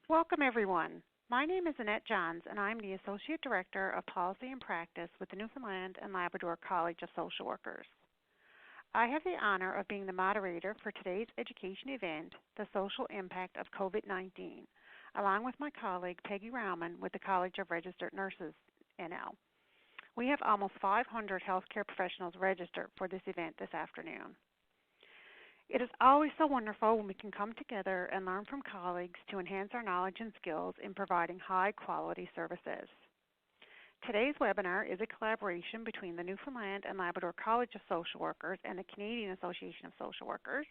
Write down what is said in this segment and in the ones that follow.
Welcome, everyone. My name is Annette Johns, and I'm the Associate Director of Policy and Practice with the Newfoundland and Labrador College of Social Workers. I have the honor of being the moderator for today's education event, The Social Impact of COVID-19, along with my colleague Peggy Rauman with the College of Registered Nurses, NL. We have almost 500 healthcare professionals registered for this event this afternoon. It is always so wonderful when we can come together and learn from colleagues to enhance our knowledge and skills in providing high-quality services. Today's webinar is a collaboration between the Newfoundland and Labrador College of Social Workers and the Canadian Association of Social Workers,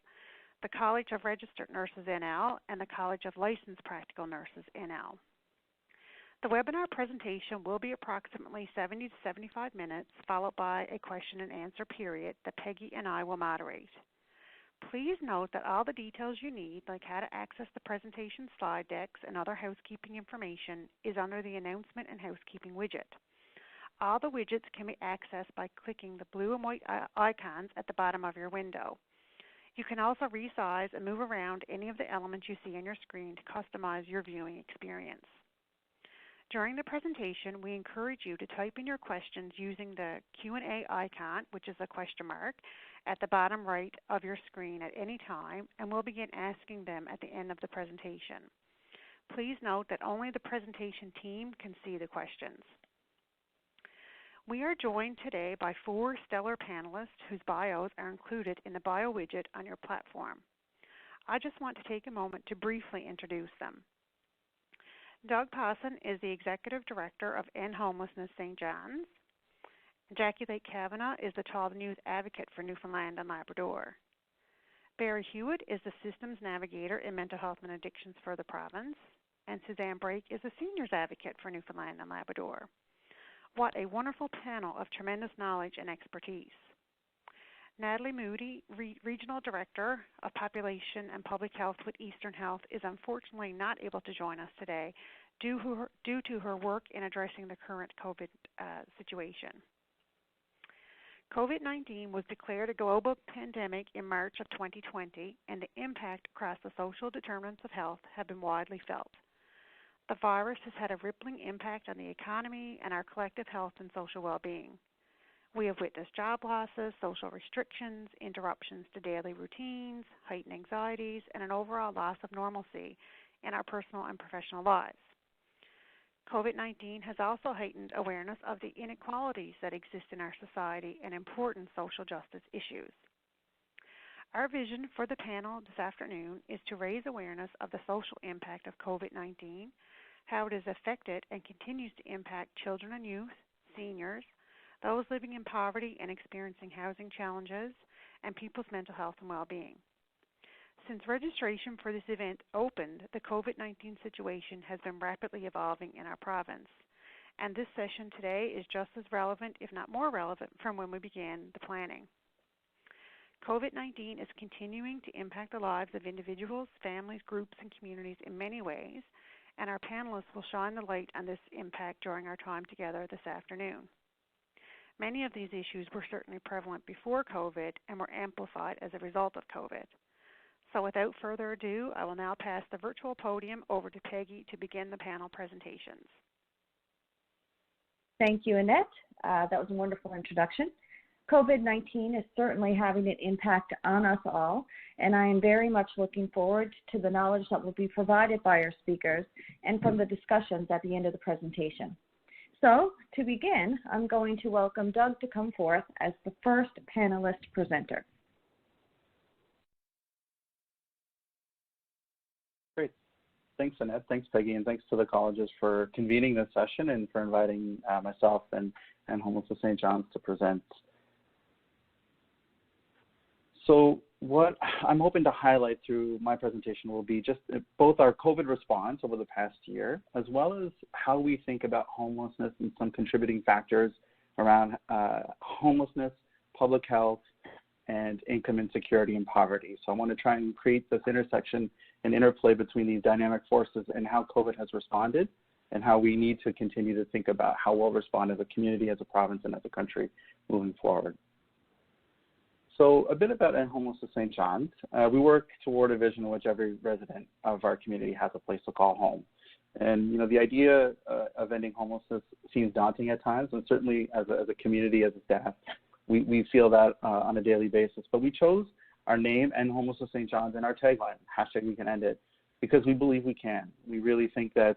the College of Registered Nurses NL, and the College of Licensed Practical Nurses NL. The webinar presentation will be approximately 70 to 75 minutes, followed by a question and answer period that Peggy and I will moderate. Please note that all the details you need, like how to access the presentation slide decks and other housekeeping information, is under the Announcement and Housekeeping widget. All the widgets can be accessed by clicking the blue and white icons at the bottom of your window. You can also resize and move around any of the elements you see on your screen to customize your viewing experience. During the presentation, we encourage you to type in your questions using the Q&A icon, which is a question mark, at the bottom right of your screen at any time, and we'll begin asking them at the end of the presentation. Please note that only the presentation team can see the questions. We are joined today by 4 stellar panelists whose bios are included in the bio widget on your platform. I just want to take a moment to briefly introduce them. Doug Pawson is the Executive Director of End Homelessness St. John's. Jackie Lake Kavanagh is the Child News Advocate for Newfoundland and Labrador. Barry Hewitt is the Systems Navigator in Mental Health and Addictions for the province. And Suzanne Brake is the Seniors Advocate for Newfoundland and Labrador. What a wonderful panel of tremendous knowledge and expertise. Natalie Moody, Regional Director of Population and Public Health with Eastern Health, is unfortunately not able to join us today due to her work in addressing the current COVID situation. COVID-19 was declared a global pandemic in March of 2020, and the impact across the social determinants of health have been widely felt. The virus has had a rippling impact on the economy and our collective health and social well-being. We have witnessed job losses, social restrictions, interruptions to daily routines, heightened anxieties, and an overall loss of normalcy in our personal and professional lives. COVID-19 has also heightened awareness of the inequalities that exist in our society and important social justice issues. Our vision for the panel this afternoon is to raise awareness of the social impact of COVID-19, how it has affected and continues to impact children and youth, seniors, those living in poverty and experiencing housing challenges, and people's mental health and well-being. Since registration for this event opened, the COVID-19 situation has been rapidly evolving in our province, and this session today is just as relevant, if not more relevant, from when we began the planning. COVID-19 is continuing to impact the lives of individuals, families, groups, and communities in many ways, and our panelists will shine the light on this impact during our time together this afternoon. Many of these issues were certainly prevalent before COVID and were amplified as a result of COVID. So without further ado, I will now pass the virtual podium over to Peggy to begin the panel presentations. Thank you, Annette. That was a wonderful introduction. COVID-19 is certainly having an impact on us all, and I am very much looking forward to the knowledge that will be provided by our speakers and from the discussions at the end of the presentation. So, to begin, I'm going to welcome Doug to come forth as the first panelist presenter. Great. Thanks, Annette. Thanks, Peggy, and thanks to the colleges for convening this session and for inviting myself and Homelessness St. John's to present. So what I'm hoping to highlight through my presentation will be just both our COVID response over the past year, as well as how we think about homelessness and some contributing factors around homelessness, public health, and income insecurity and poverty. So I want to try and create this intersection and interplay between these dynamic forces and how COVID has responded and how we need to continue to think about how we'll respond as a community, as a province, and as a country moving forward. So a bit about End Homelessness St. John's. We work toward a vision in which every resident of our community has a place to call home. And the idea of ending homelessness seems daunting at times, and certainly as a community, as a staff, we feel that on a daily basis. But we chose our name, End Homelessness St. John's, and our tagline, #WeCanEndIt, because we believe we can. We really think that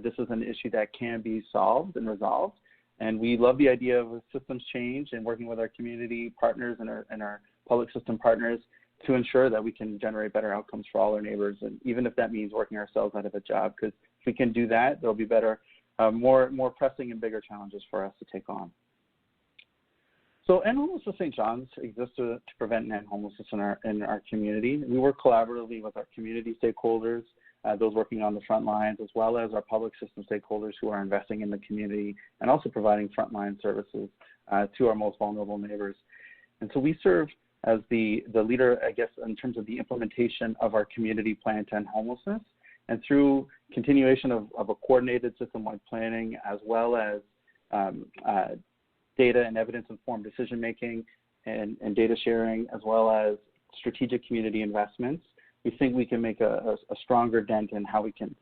this is an issue that can be solved and resolved. And we love the idea of systems change and working with our community partners and our public system partners to ensure that we can generate better outcomes for all our neighbors, and even if that means working ourselves out of a job, because if we can do that, there'll be better, more pressing and bigger challenges for us to take on. So End Homelessness St. John's exists to prevent and end homelessness in our community. We work collaboratively with our community stakeholders, those working on the front lines, as well as our public system stakeholders who are investing in the community and also providing frontline services to our most vulnerable neighbors. And so we serve as the leader, I guess, in terms of the implementation of our community plan to end homelessness, and through continuation of a coordinated system-wide planning, as well as data and evidence-informed decision-making and data sharing, as well as strategic community investments, we think we can make a stronger dent in how we can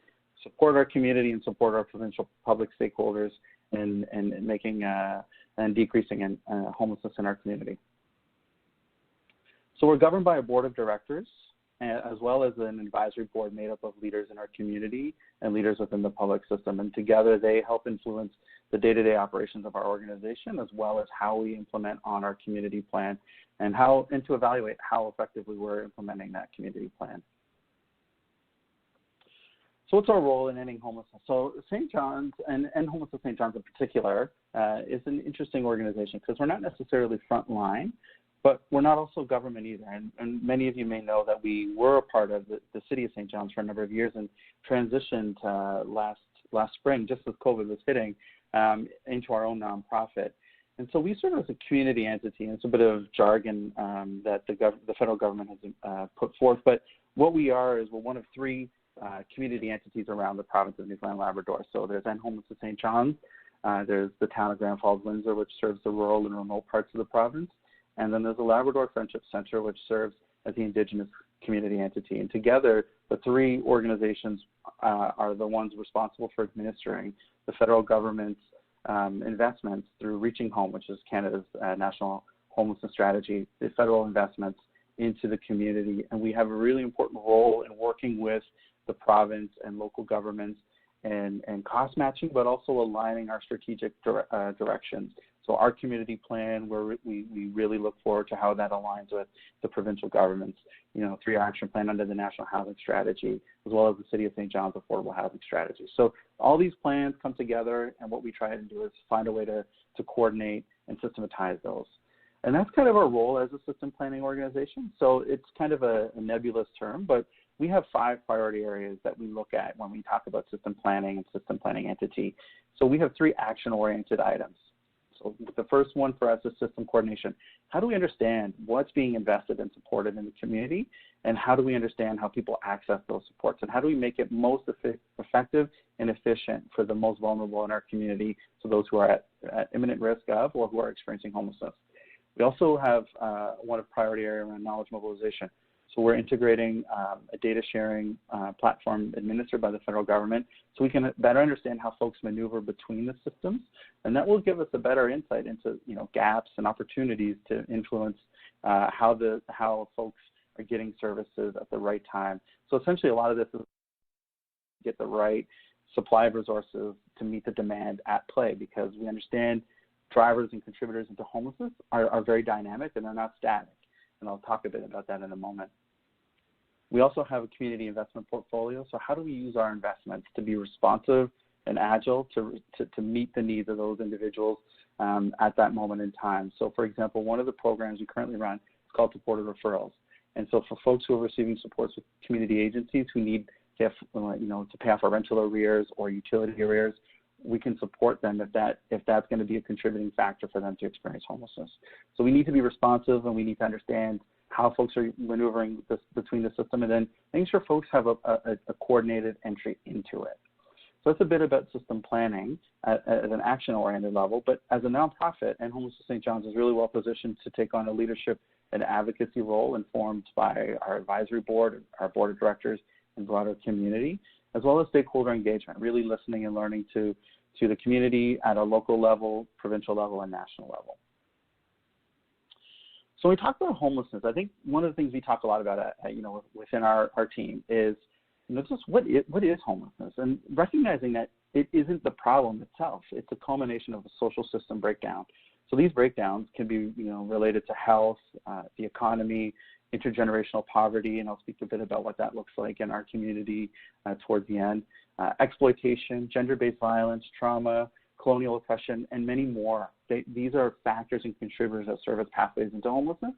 support our community and support our provincial public stakeholders in making and decreasing homelessness in our community. So we're governed by a board of directors, as well as an advisory board made up of leaders in our community and leaders within the public system. And together they help influence the day-to-day operations of our organization, as well as how we implement on our community plan and to evaluate how effectively we're implementing that community plan. So what's our role in ending homelessness? So St. John's, and End Homelessness St. John's in particular, is an interesting organization because we're not necessarily frontline, but we're not also government either. And many of you may know that we were a part of the city of St. John's for a number of years and transitioned last spring, just as COVID was hitting, into our own nonprofit. And so we serve as a community entity, and it's a bit of jargon that the federal government has put forth. But what we are is we're one of three community entities around the province of Newfoundland and Labrador. So there's End Homelessness St. John's, there's the town of Grand Falls, Windsor, which serves the rural and remote parts of the province. And then there's the Labrador Friendship Center, which serves as the Indigenous community entity. And together, the three organizations are the ones responsible for administering the federal government's investments through Reaching Home, which is Canada's national homelessness strategy, the federal investments into the community. And we have a really important role in working with the province and local governments and cost matching, but also aligning our strategic directions. So our community plan, where we really look forward to how that aligns with the provincial government's, 3-year action plan under the National Housing Strategy, as well as the City of St. John's Affordable Housing Strategy. So all these plans come together, and what we try to do is find a way to coordinate and systematize those. And that's kind of our role as a system planning organization. So it's kind of a nebulous term, but we have 5 priority areas that we look at when we talk about system planning and system planning entity. So we have 3 action-oriented items. So the first one for us is system coordination. How do we understand what's being invested and supported in the community, and how do we understand how people access those supports, and how do we make it most effective and efficient for the most vulnerable in our community, so those who are at imminent risk of or who are experiencing homelessness. We also have one priority area around knowledge mobilization. So we're integrating a data sharing platform administered by the federal government so we can better understand how folks maneuver between the systems. And that will give us a better insight into gaps and opportunities to influence how folks are getting services at the right time. So essentially a lot of this is get the right supply of resources to meet the demand at play, because we understand drivers and contributors into homelessness are very dynamic and they're not static. And I'll talk a bit about that in a moment. We also have a community investment portfolio. So how do we use our investments to be responsive and agile to meet the needs of those individuals at that moment in time? So for example, one of the programs we currently run is called supported referrals. And so for folks who are receiving supports with community agencies who need to pay off our rental arrears or utility arrears, we can support them if that's going to be a contributing factor for them to experience homelessness. So we need to be responsive, and we need to understand how folks are maneuvering between the system, and then making sure folks have a coordinated entry into it. So that's a bit about system planning at an action-oriented level, but as a nonprofit, End Homelessness St. John's is really well positioned to take on a leadership an advocacy role informed by our advisory board, our board of directors, and broader community, as well as stakeholder engagement, really listening and learning to the community at a local level, provincial level, and national level. So when we talk about homelessness, I think one of the things we talk a lot about within our team is just what is homelessness, and recognizing that it isn't the problem itself. It's a culmination of a social system breakdown. So these breakdowns can be related to health, the economy, intergenerational poverty, and I'll speak a bit about what that looks like in our community towards the end, exploitation, gender-based violence, trauma, colonial oppression, and many more. These are factors and contributors that serve as pathways into homelessness.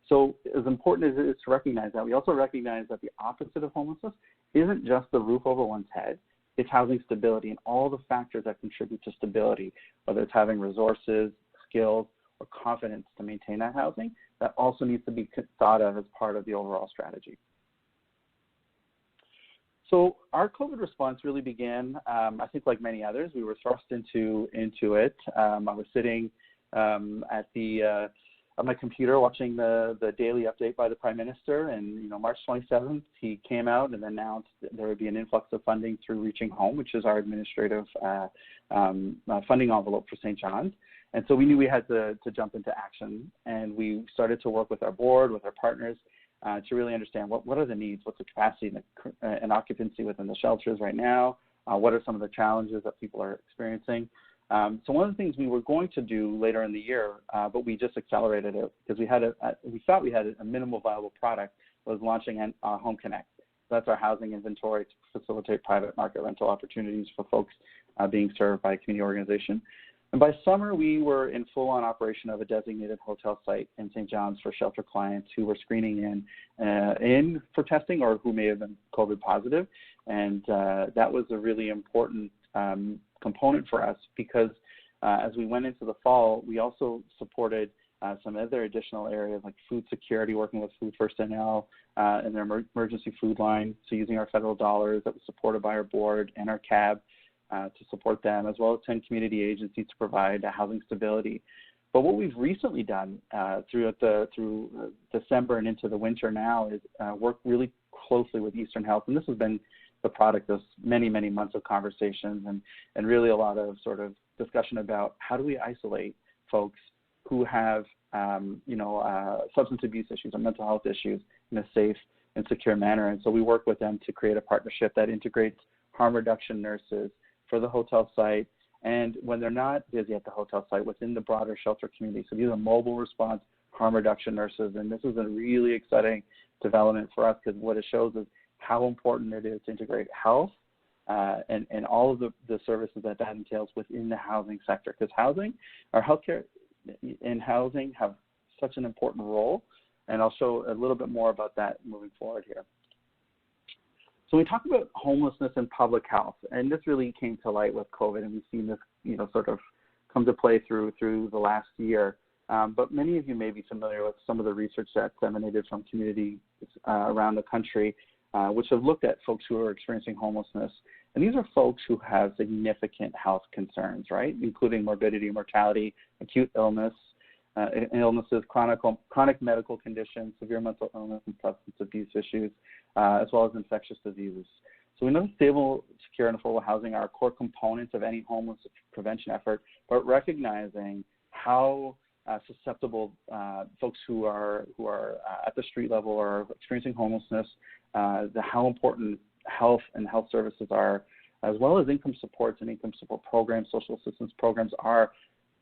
So as important as it is to recognize that, we also recognize that the opposite of homelessness isn't just the roof over one's head, it's housing stability and all the factors that contribute to stability, whether it's having resources, skills, or confidence to maintain that housing. That also needs to be thought of as part of the overall strategy. So our COVID response really began, I think like many others, we were thrust into it. I was sitting at my computer watching the daily update by the Prime Minister, and March 27th, he came out and announced that there would be an influx of funding through Reaching Home, which is our administrative funding envelope for St. John's. And so we knew we had to jump into action, and we started to work with our board, with our partners, to really understand what are the needs, what's the capacity and occupancy within the shelters right now, what are some of the challenges that people are experiencing. So one of the things we were going to do later in the year, but we just accelerated it because we thought we had a minimal viable product, was launching Home Connect. That's our housing inventory to facilitate private market rental opportunities for folks being served by a community organization. And by summer, we were in full-on operation of a designated hotel site in St. John's for shelter clients who were screening in for testing or who may have been COVID positive. And that was a really important component for us because as we went into the fall, we also supported some other additional areas like food security, working with Food First NL and their emergency food line. So using our federal dollars that was supported by our board and our CAB to support them, as well as 10 community agencies to provide housing stability. But what we've recently done through December and into the winter now is work really closely with Eastern Health, and this has been the product of many, many months of conversations and really a lot of sort of discussion about how do we isolate folks who have substance abuse issues or mental health issues in a safe and secure manner. And so we work with them to create a partnership that integrates harm reduction nurses for the hotel site, and when they're not busy at the hotel site, within the broader shelter community. So these are mobile response harm reduction nurses, and this is a really exciting development for us because what it shows is how important it is to integrate health and all of the services that entails within the housing sector, because housing, our healthcare and housing have such an important role, and I'll show a little bit more about that moving forward here. So we talk about homelessness and public health, and this really came to light with COVID, and we've seen this, sort of come to play through the last year. But many of you may be familiar with some of the research that's emanated from communities around the country, which have looked at folks who are experiencing homelessness. And these are folks who have significant health concerns, right, including morbidity, mortality, acute illnesses, chronic medical conditions, severe mental illness, and substance abuse issues, as well as infectious diseases. So we know stable, secure, and affordable housing are core components of any homeless prevention effort, but recognizing how susceptible folks who are at the street level or experiencing homelessness, how important health and health services are, as well as income supports and income support programs, social assistance programs are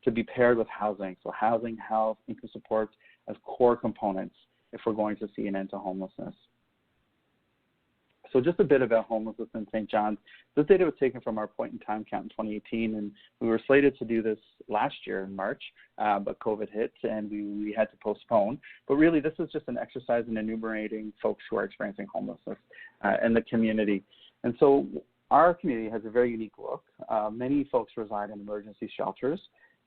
to be paired with housing. So housing, health, income supports as core components if we're going to see an end to homelessness. So just a bit about homelessness in St. John's. This data was taken from our point-in-time count in 2018, and we were slated to do this last year in March, but COVID hit and we had to postpone. But really, this is just an exercise in enumerating folks who are experiencing homelessness in the community. And so our community has a very unique look. Many folks reside in emergency shelters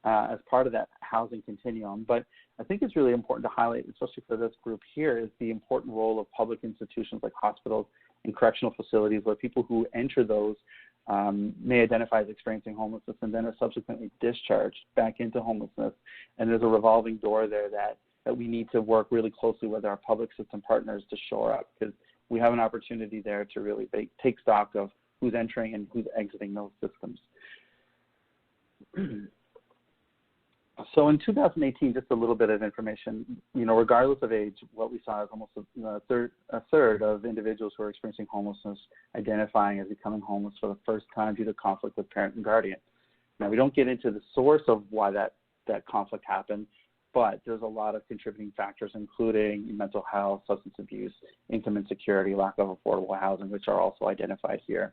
as part of that housing continuum, but I think it's really important to highlight, especially for this group here, is the important role of public institutions like hospitals and correctional facilities, where people who enter those may identify as experiencing homelessness and then are subsequently discharged back into homelessness. And there's a revolving door there that that we need to work really closely with our public system partners to shore up, because we have an opportunity there to really take stock of who's entering and who's exiting those systems. So in 2018, just a little bit of information, regardless of age, what we saw is almost a third of individuals who are experiencing homelessness identifying as becoming homeless for the first time due to conflict with parent and guardian. Now, we don't get into the source of why that conflict happened, but there's a lot of contributing factors, including mental health, substance abuse, income insecurity, lack of affordable housing, which are also identified here.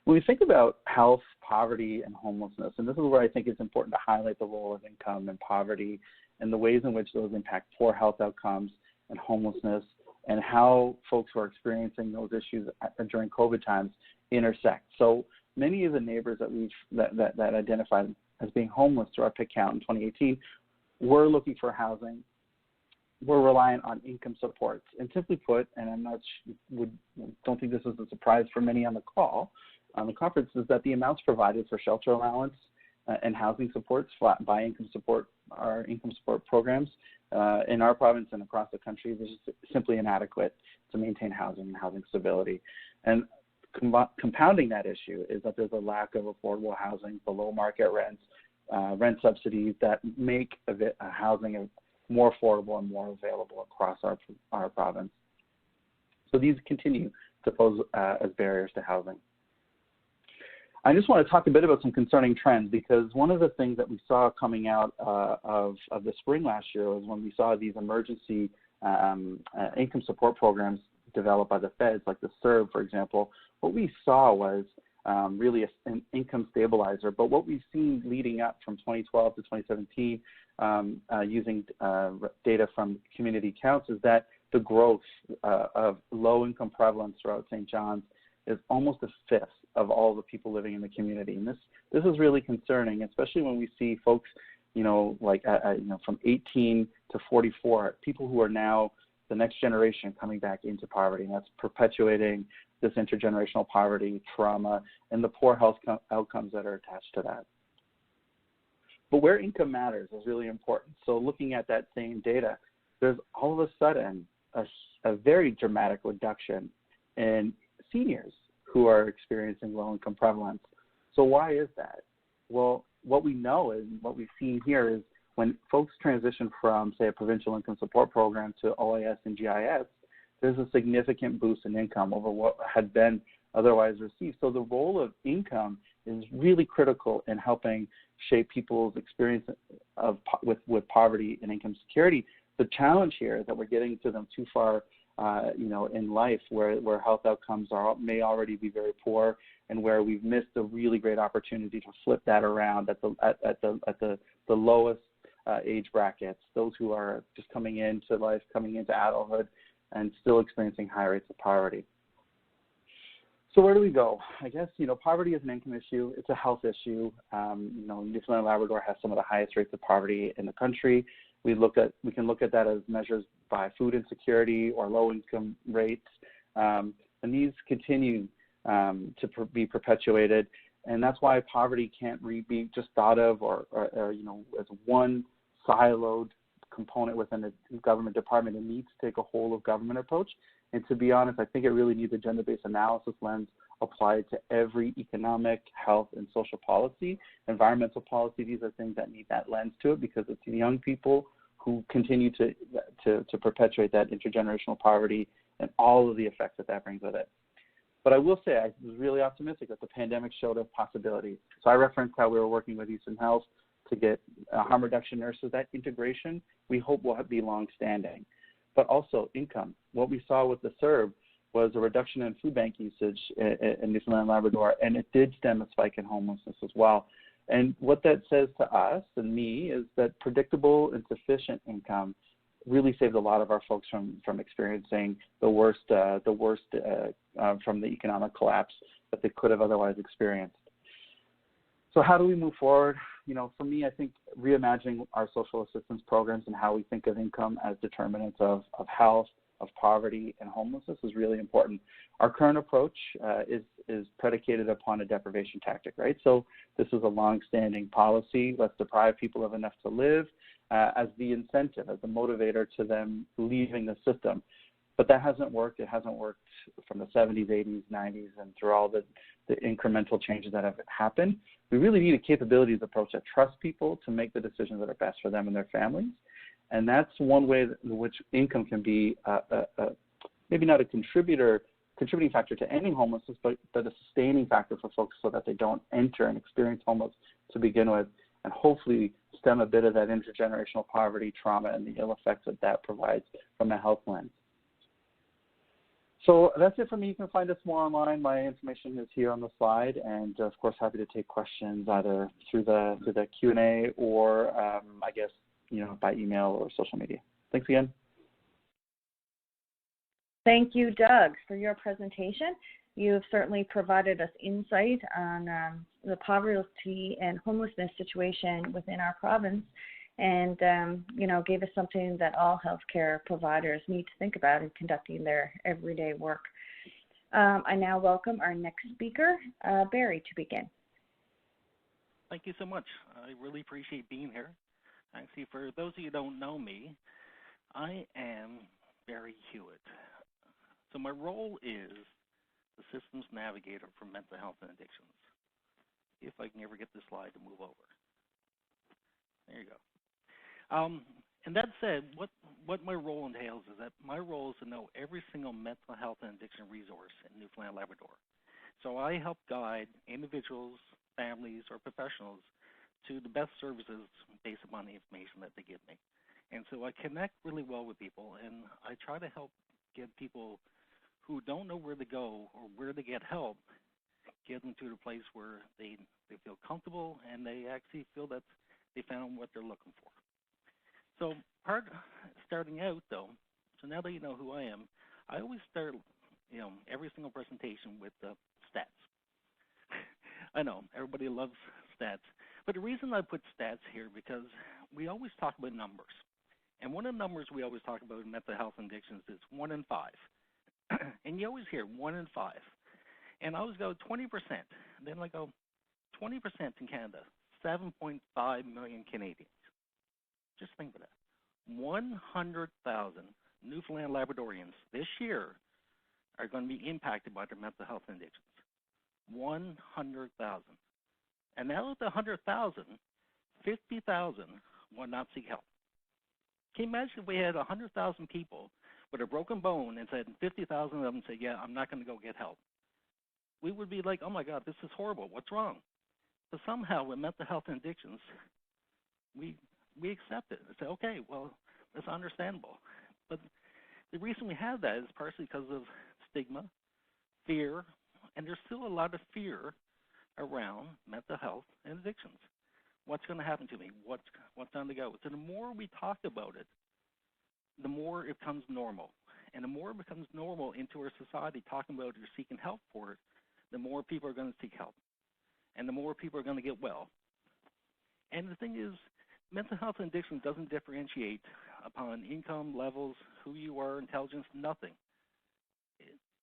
When we think about health, poverty, and homelessness, and this is where I think it's important to highlight the role of income and poverty and the ways in which those impact poor health outcomes and homelessness, and how folks who are experiencing those issues during COVID times intersect. So many of the neighbors that identified as being homeless through our PIC count in 2018 were looking for housing, were reliant on income supports. And simply put, and don't think this is a surprise for many on the call, on the conference, is that the amounts provided for shelter allowance and housing supports by income support, our income support programs in our province and across the country, is simply inadequate to maintain housing and housing stability. And compounding that issue is that there's a lack of affordable housing, below market rents, rent subsidies that make housing more affordable and more available across our province. So these continue to pose as barriers to housing. I just want to talk a bit about some concerning trends, because one of the things that we saw coming out of the spring last year was when we saw these emergency income support programs developed by the feds, like the CERB, for example. What we saw was really an income stabilizer, but what we've seen leading up from 2012 to 2017 using data from community counts is that the growth of low-income prevalence throughout St. John's is almost a fifth of all the people living in the community. And this is really concerning, especially when we see folks, from 18 to 44, people who are now the next generation coming back into poverty, and that's perpetuating this intergenerational poverty, trauma, and the poor health outcomes that are attached to that. But where income matters is really important. So looking at that same data, there's all of a sudden a very dramatic reduction in seniors who are experiencing low-income prevalence. So why is that? Well, what we know and what we've seen here is when folks transition from, say, a provincial income support program to OAS and GIS, there's a significant boost in income over what had been otherwise received. So the role of income is really critical in helping shape people's experience with poverty and income security. The challenge here is that we're getting to them too far in life where health outcomes may already be very poor, and where we've missed a really great opportunity to flip that around at the lowest age brackets, those who are just coming into life, coming into adulthood, and still experiencing high rates of poverty. So where do we go? I guess, poverty is an income issue. It's a health issue. Newfoundland and Labrador has some of the highest rates of poverty in the country. We can look at that as measures by food insecurity or low income rates, and these continue to be perpetuated, and that's why poverty can't be just thought of or as one siloed component within a government department. It needs to take a whole of government approach, and to be honest, I think it really needs a gender-based analysis lens applied to every economic, health, and social policy. Environmental policy, these are things that need that lens to it, because it's young people who continue to perpetuate that intergenerational poverty and all of the effects that brings with it. But I will say I was really optimistic that the pandemic showed us possibilities. So I referenced how we were working with Eastern Health to get harm reduction nurses. That integration, we hope, will be long-standing. But also income. What we saw with the CERB was a reduction in food bank usage in Newfoundland and Labrador, and it did stem a spike in homelessness as well. And what that says to us and me is that predictable and sufficient income really saved a lot of our folks from experiencing the worst from the economic collapse that they could have otherwise experienced. So how do we move forward? For me, I think reimagining our social assistance programs and how we think of income as determinants of health, of poverty, and homelessness is really important. Our current approach is predicated upon a deprivation tactic, right? So this is a long-standing policy. Let's deprive people of enough to live, as the incentive, as the motivator to them leaving the system. But that hasn't worked. It hasn't worked from the 70s, 80s, 90s, and through all the incremental changes that have happened. We really need a capabilities approach that trusts people to make the decisions that are best for them and their families. And that's one way in which income can be maybe not a contributing factor to ending homelessness, but a sustaining factor for folks so that they don't enter and experience homelessness to begin with, and hopefully stem a bit of that intergenerational poverty, trauma, and the ill effects that provides from a health lens. So that's it for me. You can find us more online. My information is here on the slide, and of course, happy to take questions either through the Q&A or I guess by email or social media. Thanks again. Thank you, Doug, for your presentation. You have certainly provided us insight on the poverty and homelessness situation within our province, and gave us something that all healthcare providers need to think about in conducting their everyday work. I now welcome our next speaker, Barry, to begin. Thank you so much. I really appreciate being here. Actually, for those of you who don't know me, I am Barry Hewitt. So my role is the systems navigator for mental health and addictions. If I can ever get this slide to move over. There you go. And that said, what my role entails is that my role is to know every single mental health and addiction resource in Newfoundland, Labrador. So I help guide individuals, families, or professionals to the best services based upon the information that they give me. And so I connect really well with people, and I try to help get people who don't know where to go or where to get help, get them to the place where they feel comfortable and they actually feel that they found what they're looking for. So starting out though, so now that you know who I am, I always start every single presentation with stats. I know everybody loves stats, but the reason I put stats here because we always talk about numbers, and one of the numbers we always talk about in mental health and addictions is 1 in 5, and you always hear 1 in 5, and I always go 20%, then I go 20% in Canada, 7.5 million Canadians. Just think of that. 100,000 Newfoundland Labradorians this year are going to be impacted by their mental health and addictions. 100,000. And out of the 100,000, 50,000 will not seek help. Can you imagine if we had 100,000 people with a broken bone and said 50,000 of them said, yeah, I'm not going to go get help? We would be like, oh my God, this is horrible. What's wrong? But somehow with mental health and addictions, we accept it and say, okay, well, that's understandable. But the reason we have that is partially because of stigma, fear, and there's still a lot of fear around mental health and addictions. What's going to happen to me? What's on the go? So the more we talk about it, the more it becomes normal. And the more it becomes normal into our society, talking about it or seeking help for it, the more people are going to seek help. And the more people are going to get well. And the thing is, mental health and addiction doesn't differentiate upon income levels, who you are, intelligence, nothing.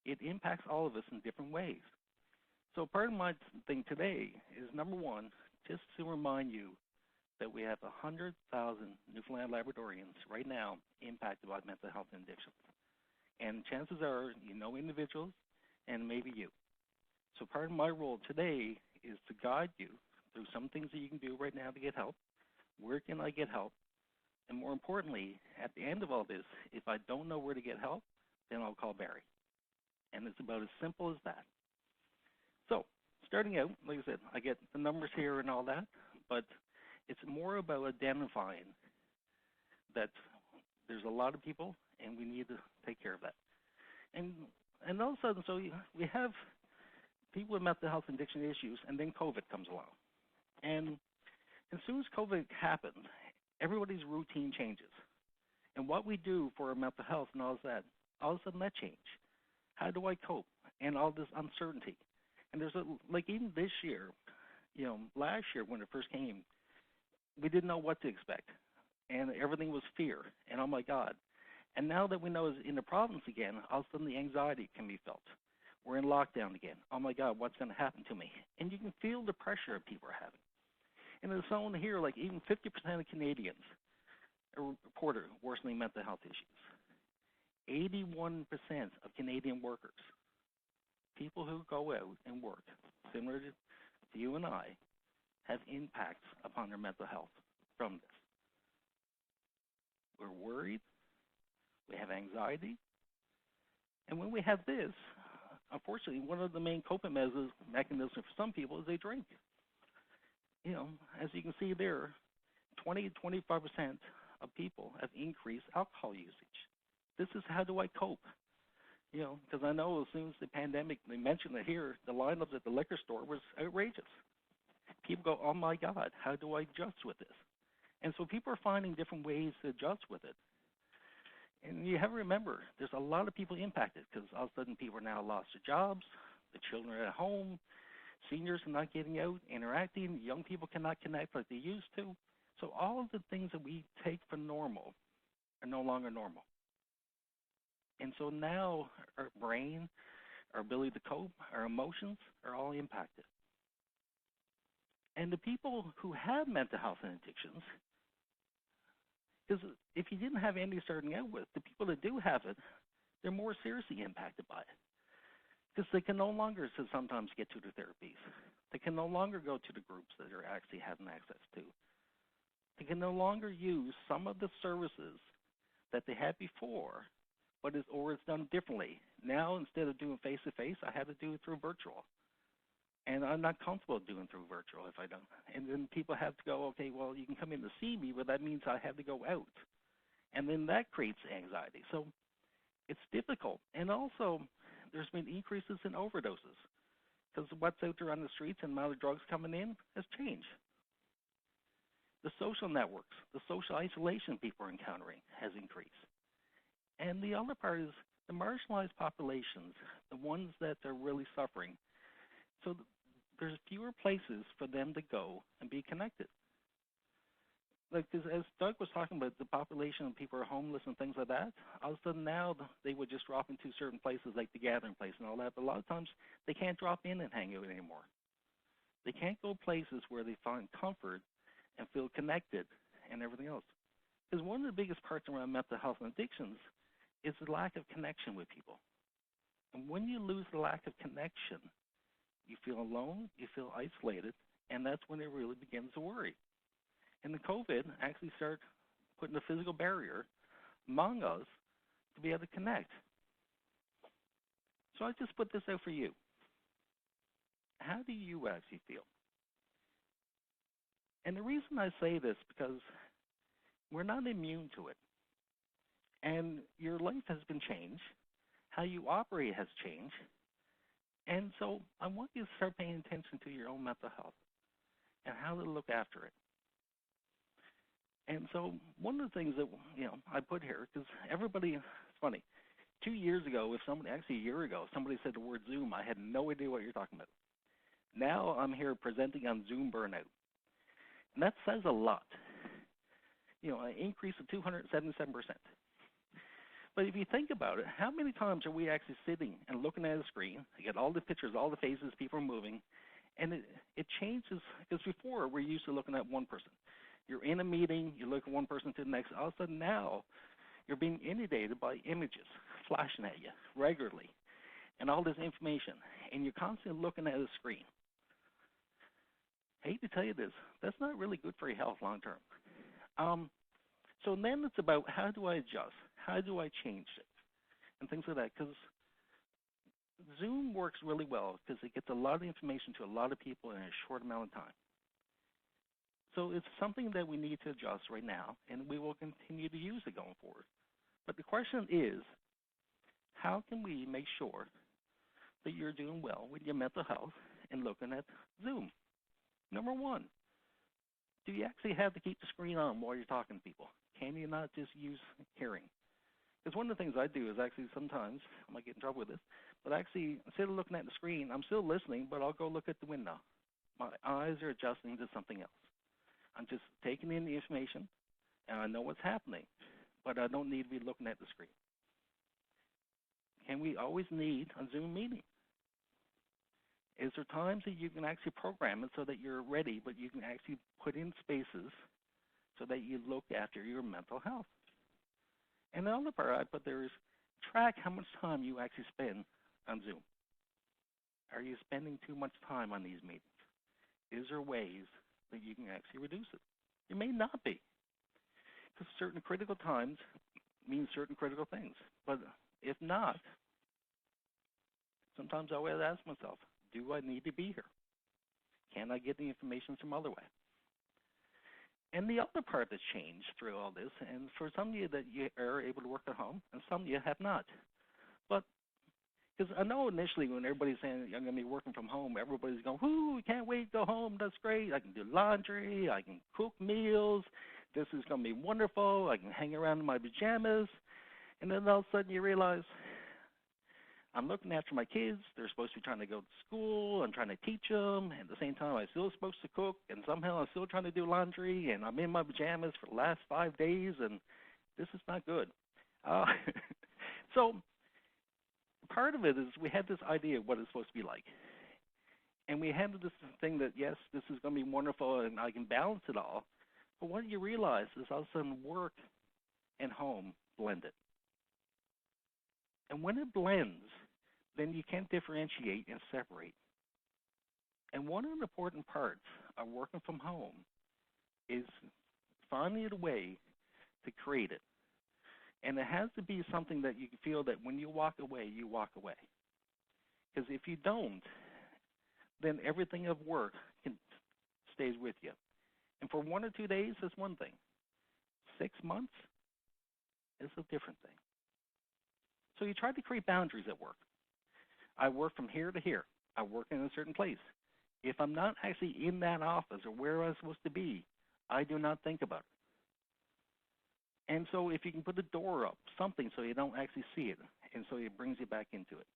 It impacts all of us in different ways. So part of my thing today is, number one, just to remind you that we have 100,000 Newfoundland Labradorians right now impacted by mental health and addiction. And chances are you know individuals and maybe you. So part of my role today is to guide you through some things that you can do right now to get help. Where can I get help? And more importantly, at the end of all this, if I don't know where to get help, then I'll call Barry. And it's about as simple as that. So starting out, like I said, I get the numbers here and all that, but it's more about identifying that there's a lot of people and we need to take care of that. And all of a sudden, so we have people with mental health and addiction issues, and then COVID comes along. And as soon as COVID happened, everybody's routine changes. And what we do for our mental health and all of that, all of a sudden that changed. How do I cope? And all this uncertainty. And there's like even this year, last year when it first came, we didn't know what to expect. And everything was fear. And oh my God. And now that we know it's in the province again, all of a sudden the anxiety can be felt. We're in lockdown again. Oh my God, what's going to happen to me? And you can feel the pressure people are having. And there's someone here, like even 50% of Canadians a reporter worsening mental health issues. 81% of Canadian workers, people who go out and work, similar to you and I, have impacts upon their mental health from this. We're worried, we have anxiety, and when we have this, unfortunately, one of the main coping mechanisms for some people is they drink. You know, as you can see there, 20 to 25% of people have increased alcohol usage. This is how do I cope? You know, because I know as soon as the pandemic, they mentioned it here, the lineups at the liquor store was outrageous. People go, oh my God, how do I adjust with this? And so people are finding different ways to adjust with it. And you have to remember, there's a lot of people impacted because all of a sudden people are now lost their jobs, the children are at home, seniors are not getting out, interacting, young people cannot connect like they used to. So all of the things that we take for normal are no longer normal. And so now our brain, our ability to cope, our emotions are all impacted. And the people who have mental health and addictions, because if you didn't have any starting out with, the people that do have it, they're more seriously impacted by it. Because they can no longer sometimes get to the therapies. They can no longer go to the groups that they're actually having access to. They can no longer use some of the services that they had before, but it's done differently. Now, instead of doing face-to-face, I have to do it through virtual. And I'm not comfortable doing through virtual if I don't. And then people have to go, okay, well, you can come in to see me, but that means I have to go out. And then that creates anxiety. So it's difficult. And also, there's been increases in overdoses because what's out there on the streets and the amount of drugs coming in has changed. The social networks, the social isolation people are encountering has increased. And the other part is the marginalized populations, the ones that are really suffering. So there's fewer places for them to go and be connected. Like, as Doug was talking about, the population of people who are homeless and things like that, all of a sudden now they would just drop into certain places like the gathering place and all that, but a lot of times they can't drop in and hang out anymore. They can't go places where they find comfort and feel connected and everything else. Because one of the biggest parts around mental health and addictions is the lack of connection with people. And when you lose the lack of connection, you feel alone, you feel isolated, and that's when it really begins to worry. And the COVID actually started putting a physical barrier among us to be able to connect. So I just put this out for you. How do you actually feel? And the reason I say this because we're not immune to it. And your life has been changed. How you operate has changed. And so I want you to start paying attention to your own mental health and how to look after it. And so one of the things that, I put here, because everybody, it's funny, 2 years ago, actually a year ago, somebody said the word Zoom, I had no idea what you're talking about. Now I'm here presenting on Zoom burnout. And that says a lot. An increase of 277%. But if you think about it, how many times are we actually sitting and looking at a screen? You get all the pictures, all the faces, people are moving, and it changes, because before we're used to looking at one person. You're in a meeting, you look at one person to the next, all of a sudden now you're being inundated by images flashing at you regularly and all this information, and you're constantly looking at a screen. I hate to tell you this, that's not really good for your health long term. So then it's about how do I adjust? How do I change it? And things like that, because Zoom works really well because it gets a lot of information to a lot of people in a short amount of time. So it's something that we need to adjust right now, and we will continue to use it going forward. But the question is, how can we make sure that you're doing well with your mental health and looking at Zoom? Number one, do you actually have to keep the screen on while you're talking to people? Can you not just use hearing? Because one of the things I do is actually sometimes, I might get in trouble with this, but actually instead of looking at the screen, I'm still listening, but I'll go look at the window. My eyes are adjusting to something else. I'm just taking in the information, and I know what's happening, but I don't need to be looking at the screen. Can we always need a Zoom meeting? Is there times that you can actually program it so that you're ready, but you can actually put in spaces so that you look after your mental health. And the other part I put there is track how much time you actually spend on Zoom. Are you spending too much time on these meetings? Is there ways that you can actually reduce it? It may not be, because certain critical times mean certain critical things. But if not, sometimes I always ask myself, do I need to be here? Can I get the information some other way? And the other part that's changed through all this, and for some of you that you are able to work at home, and some of you have not. But because I know initially when everybody's saying I'm going to be working from home, everybody's going, whoo, can't wait to go home, that's great. I can do laundry, I can cook meals, this is going to be wonderful, I can hang around in my pajamas. And then all of a sudden you realize, I'm looking after my kids. They're supposed to be trying to go to school. I'm trying to teach them. And at the same time, I'm still supposed to cook. And somehow I'm still trying to do laundry. And I'm in my pajamas for the last 5 days. And this is not good. So part of it is we had this idea of what it's supposed to be like. And we had this thing that, yes, this is going to be wonderful and I can balance it all. But what you realize is all of a sudden work and home blended. And when it blends, then you can't differentiate and separate. And one of the important parts of working from home is finding a way to create it. And it has to be something that you feel that when you walk away, you walk away. Because if you don't, then everything of work stays with you. And for 1 or 2 days, that's one thing. 6 months is a different thing. So you try to create boundaries at work. I work from here to here. I work in a certain place. If I'm not actually in that office or where I'm supposed to be, I do not think about it. And so if you can put a door up, something so you don't actually see it, and so it brings you back into it.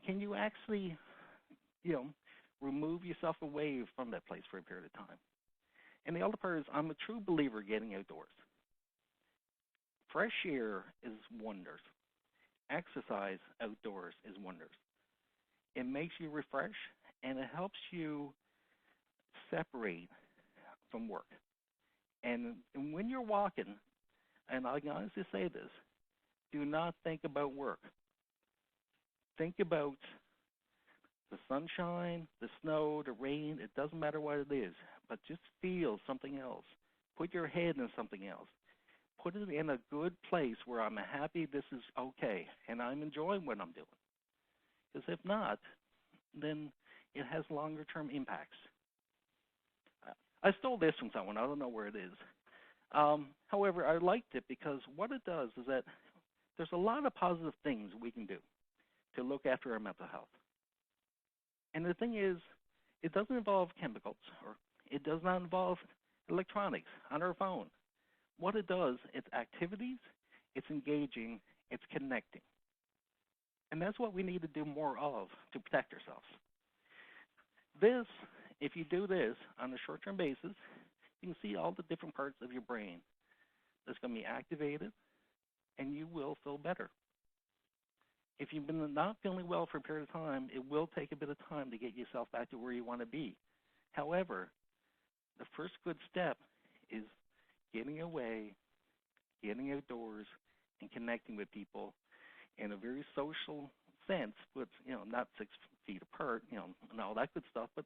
Can you actually, remove yourself away from that place for a period of time? And the other part is I'm a true believer getting outdoors. Fresh air is wonders. Exercise outdoors is wonders. It makes you refresh, and it helps you separate from work. And when you're walking, and I can honestly say this, do not think about work. Think about the sunshine, the snow, the rain. It doesn't matter what it is, but just feel something else. Put your head in something else. Put it in a good place where I'm happy this is okay and I'm enjoying what I'm doing. Because if not, then it has longer term impacts. I stole this from someone. I don't know where it is. However, I liked it because what it does is that there's a lot of positive things we can do to look after our mental health. And the thing is, it doesn't involve chemicals or it does not involve electronics on our phone. What it does, it's activities, it's engaging, it's connecting. And that's what we need to do more of to protect ourselves. This, if you do this on a short-term basis, you can see all the different parts of your brain that's going to be activated, and you will feel better. If you've been not feeling well for a period of time, it will take a bit of time to get yourself back to where you want to be. However, the first good step is getting away, getting outdoors, and connecting with people in a very social sense, but not 6 feet apart, and all that good stuff, but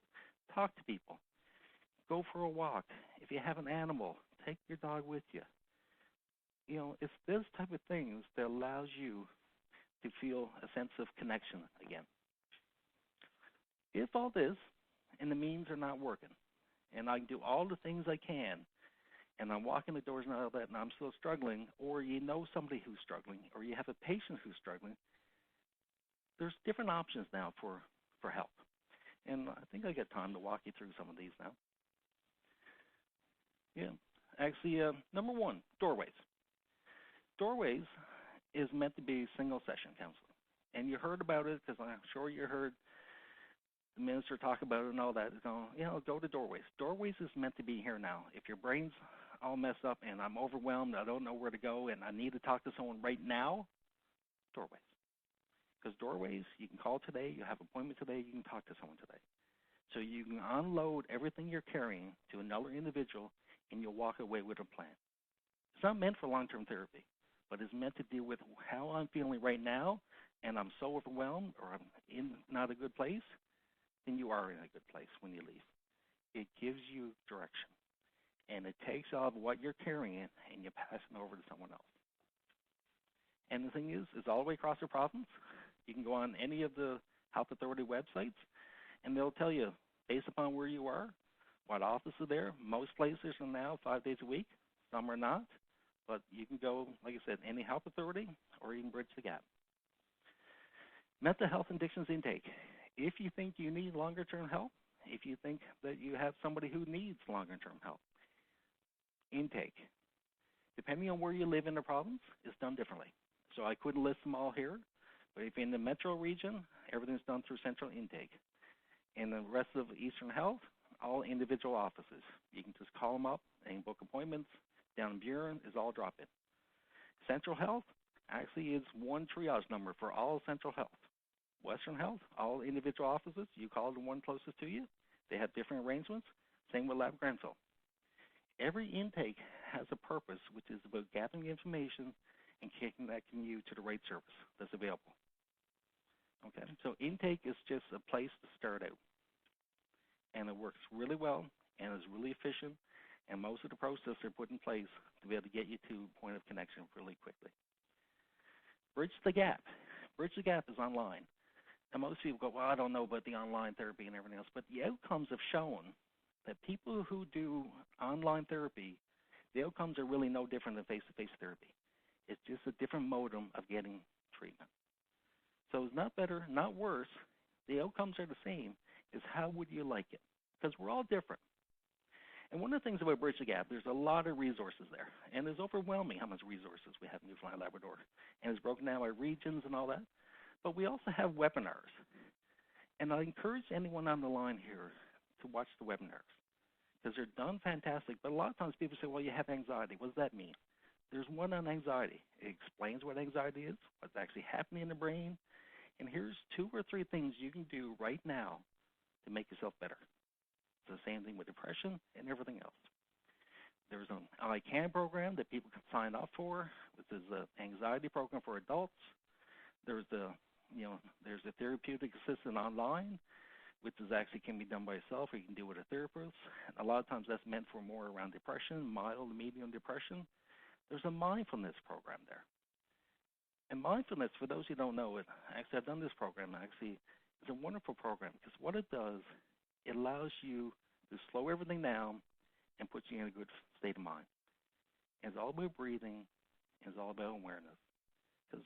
talk to people. Go for a walk. If you have an animal, take your dog with you. It's this type of things that allows you to feel a sense of connection again. If all this and the means are not working, and I can do all the things I can, and I'm walking the doors and all that, and I'm still struggling, or you know somebody who's struggling, or you have a patient who's struggling, there's different options now for help. And I think I got time to walk you through some of these now. Yeah, actually, number one, doorways. Doorways is meant to be single session counseling. And you heard about it because I'm sure you heard the minister talk about it and all that. Go to doorways. Doorways is meant to be here now. If your brain's all messed up and I'm overwhelmed, I don't know where to go, and I need to talk to someone right now, doorways. Because doorways, you can call today, you have an appointment today, you can talk to someone today. So you can unload everything you're carrying to another individual and you'll walk away with a plan. It's not meant for long-term therapy, but it's meant to deal with how I'm feeling right now, and I'm so overwhelmed or I'm in not a good place, then you are in a good place when you leave. It gives you direction, and it takes off what you're carrying and you pass it over to someone else. And the thing is, it's all the way across the province. You can go on any of the health authority websites, and they'll tell you, based upon where you are, what office is there. Most places are now 5 days a week. Some are not. But you can go, like I said, any health authority, or you can bridge the gap. Mental health and addictions intake. If you think you need longer-term help, if you think that you have somebody who needs longer-term help, intake. Depending on where you live in the province, it's done differently. So I couldn't list them all here, but if you're in the metro region, everything's done through central intake. In the rest of Eastern Health, all individual offices. You can just call them up and book appointments. Down in Buren is all drop-in. Central Health actually is one triage number for all Central Health. Western Health, all individual offices, you call the one closest to you. They have different arrangements. Same with Lab Granville. Every intake has a purpose, which is about gathering information and connecting you to the right service that's available. Okay, so intake is just a place to start out. And it works really well and is really efficient, and most of the processes are put in place to be able to get you to point of connection really quickly. Bridge the gap. Bridge the gap is online. And most people go, well, I don't know about the online therapy and everything else, but the outcomes have shown that people who do online therapy, the outcomes are really no different than face-to-face therapy. It's just a different modem of getting treatment. So it's not better, not worse. The outcomes are the same. Is how would you like it? Because we're all different. And one of the things about Bridge the Gap, there's a lot of resources there. And it's overwhelming how much resources we have in Newfoundland and Labrador. And it's broken down by regions and all that. But we also have webinars. And I encourage anyone on the line here to watch the webinars, because they're done fantastic. But a lot of times people say, well, you have anxiety. What does that mean? There's one on anxiety. It explains what anxiety is, what's actually happening in the brain. And here's 2 or 3 things you can do right now to make yourself better. It's the same thing with depression and everything else. There's an ICANN program that people can sign up for, which is an anxiety program for adults. There's there's a therapeutic assistant online, which is actually can be done by yourself, or you can do it with a therapist. And a lot of times that's meant for more around depression, mild to medium depression. There's a mindfulness program there. And mindfulness, for those who don't know it, actually I've done this program actually. It's a wonderful program because what it does, it allows you to slow everything down and put you in a good state of mind. It's all about breathing. It's all about awareness. Because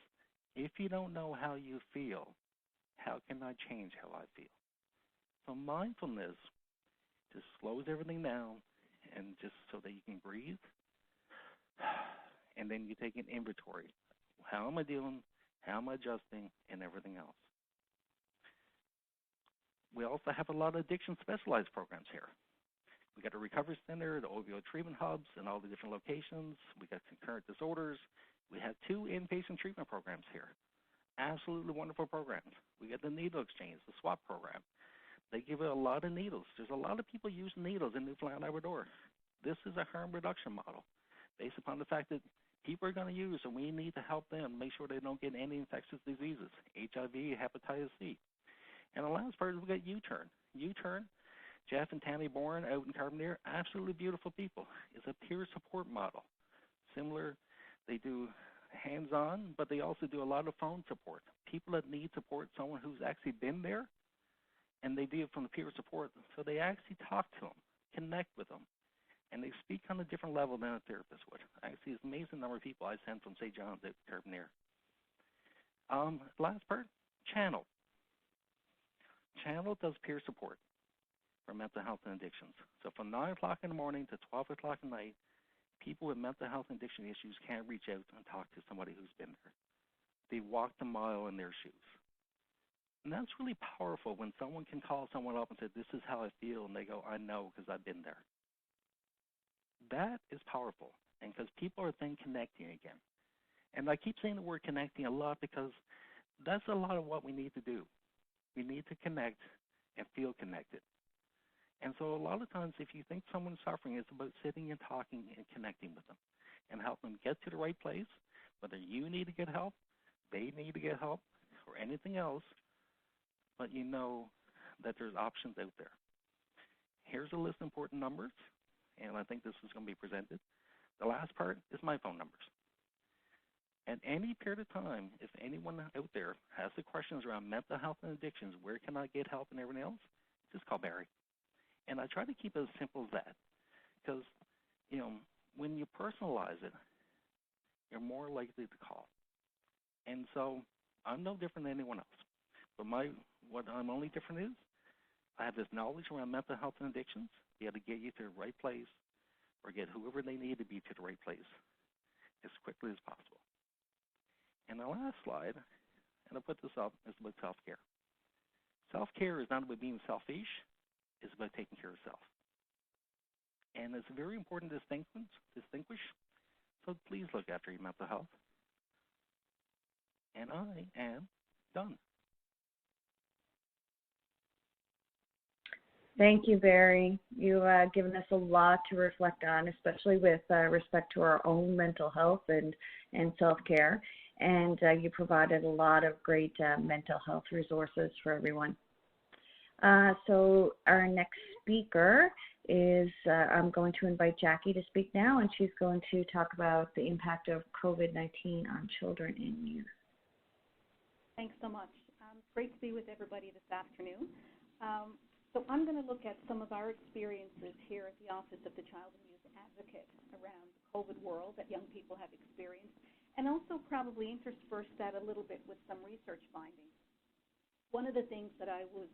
if you don't know how you feel, how can I change how I feel? So mindfulness just slows everything down, and just so that you can breathe. And then you take an inventory. How am I dealing? How am I adjusting? And everything else. We also have a lot of addiction specialized programs here. We got a recovery center, the opioid treatment hubs, and all the different locations. We got concurrent disorders. We have 2 inpatient treatment programs here. Absolutely wonderful programs. We got the needle exchange, the swap program. They give a lot of needles. There's a lot of people using needles in Newfoundland and Labrador. This is a harm reduction model based upon the fact that people are going to use, and we need to help them make sure they don't get any infectious diseases, HIV, hepatitis C. And the last part is we got U-Turn. U-Turn, Jeff and Tammy Bourne out in Carbonear, absolutely beautiful people. It's a peer support model. Similar, they do hands-on, but they also do a lot of phone support. People that need support, someone who's actually been there, and they do it from the peer support. So they actually talk to them, connect with them, and they speak on a different level than a therapist would. Actually, it's an amazing number of people I send from St. John's out to Carbonear. Last part, Channel. Channel does peer support for mental health and addictions. So from 9 o'clock in the morning to 12 o'clock at night, people with mental health and addiction issues can't reach out and talk to somebody who's been there. They walk the mile in their shoes. And that's really powerful when someone can call someone up and say, this is how I feel, and they go, I know because I've been there. That is powerful, and because people are then connecting again. And I keep saying the word connecting a lot because that's a lot of what we need to do. We need to connect and feel connected. And so a lot of times, if you think someone's suffering, it's about sitting and talking and connecting with them and helping them get to the right place, whether you need to get help, they need to get help, or anything else, but you know that there's options out there. Here's a list of important numbers, and I think this is going to be presented. The last part is my phone numbers. At any period of time, if anyone out there has the questions around mental health and addictions, where can I get help and everything else, just call Barry. And I try to keep it as simple as that, because, you know, when you personalize it, you're more likely to call. And so I'm no different than anyone else. But what I'm only different is I have this knowledge around mental health and addictions, be able to get you to the right place or get whoever they need to be to the right place as quickly as possible. And the last slide, and I put this up, is about self-care. Self-care is not about being selfish, it's about taking care of self. And it's a very important distinguish, so please look after your mental health. And I am done. Thank you, Barry. You've given us a lot to reflect on, especially with respect to our own mental health and self-care. And you provided a lot of great mental health resources for everyone. So our next speaker is, I'm going to invite Jackie to speak now, and she's going to talk about the impact of COVID-19 on children and youth. Thanks so much. Great to be with everybody this afternoon. So I'm going to look at some of our experiences here at the Office of the Child and Youth Advocate around the COVID world that young people have experienced, and also probably intersperse that a little bit with some research findings. One of the things that I was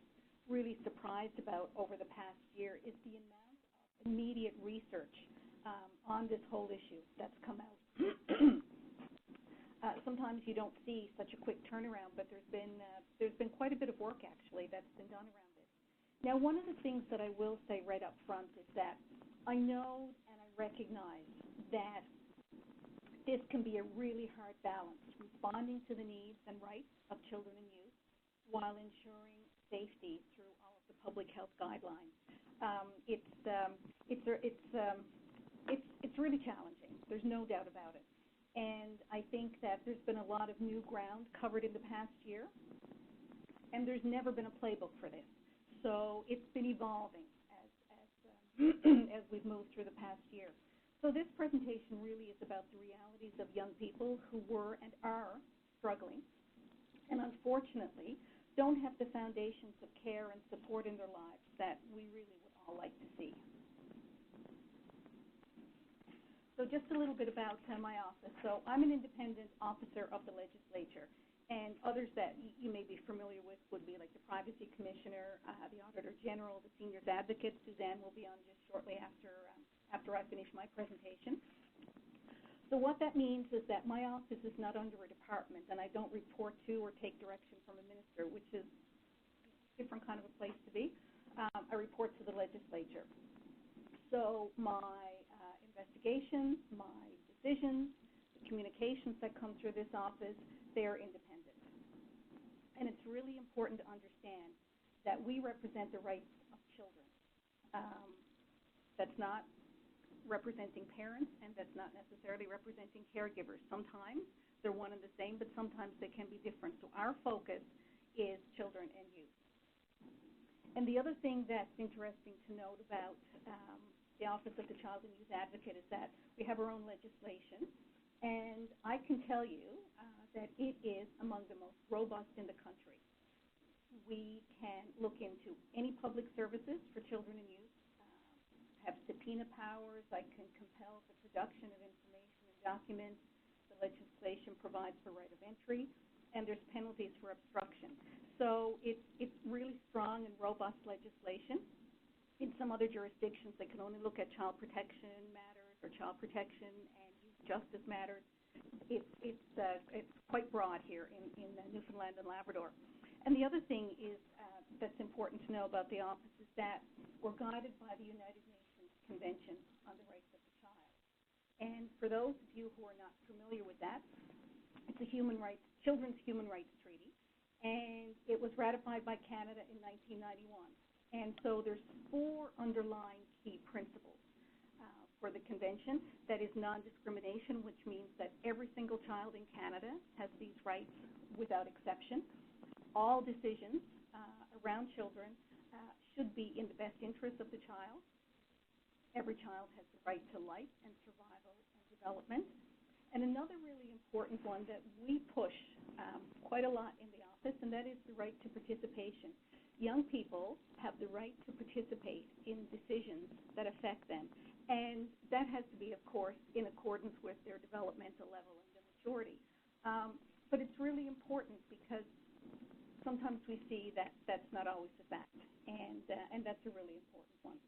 really surprised about over the past year is the amount of immediate research on this whole issue that's come out. Sometimes you don't see such a quick turnaround, but there's been quite a bit of work actually that's been done around it. Now, one of the things that I will say right up front is that I know and I recognize that this can be a really hard balance, responding to the needs and rights of children and youth while ensuring safety through all of the public health guidelines. It's really challenging. There's no doubt about it. And I think that there's been a lot of new ground covered in the past year, and there's never been a playbook for this. So it's been evolving as we've moved through the past year. So this presentation really is about the realities of young people who were and are struggling, and unfortunately don't have the foundations of care and support in their lives that we really would all like to see. So just a little bit about my office. So I'm an independent officer of the legislature, and others that you may be familiar with would be like the Privacy Commissioner, the Auditor General, the Seniors Advocate. Suzanne will be on just shortly after I finish my presentation. So what that means is that my office is not under a department, and I don't report to or take direction from a minister, which is a different kind of a place to be. I report to the legislature. So my investigations, my decisions, the communications that come through this office, they're independent. And it's really important to understand that we represent the rights of children. That's not representing parents, and that's not necessarily representing caregivers. Sometimes they're one and the same, but sometimes they can be different. So our focus is children and youth. And the other thing that's interesting to note about the Office of the Child and Youth Advocate is that we have our own legislation, and I can tell you that it is among the most robust in the country. We can look into any public services for children and youth, have subpoena powers. I can compel the production of information and documents. The legislation provides for right of entry, and there's penalties for obstruction. So it's really strong and robust legislation. In some other jurisdictions, they can only look at child protection matters or child protection and youth justice matters. It's quite broad here in Newfoundland and Labrador. And the other thing is that's important to know about the office is that we're guided by the United Nations Convention on the Rights of the Child. And for those of you who are not familiar with that, it's a children's human rights treaty, and it was ratified by Canada in 1991. And so there's 4 underlying key principles for the convention. That is non-discrimination, which means that every single child in Canada has these rights without exception. All decisions around children should be in the best interest of the child. Every child has the right to life and survival and development. And another really important one that we push quite a lot in the office, and that is the right to participation. Young people have the right to participate in decisions that affect them, and that has to be, of course, in accordance with their developmental level and their maturity. But it's really important because sometimes we see that that's not always the fact, and that's a really important one.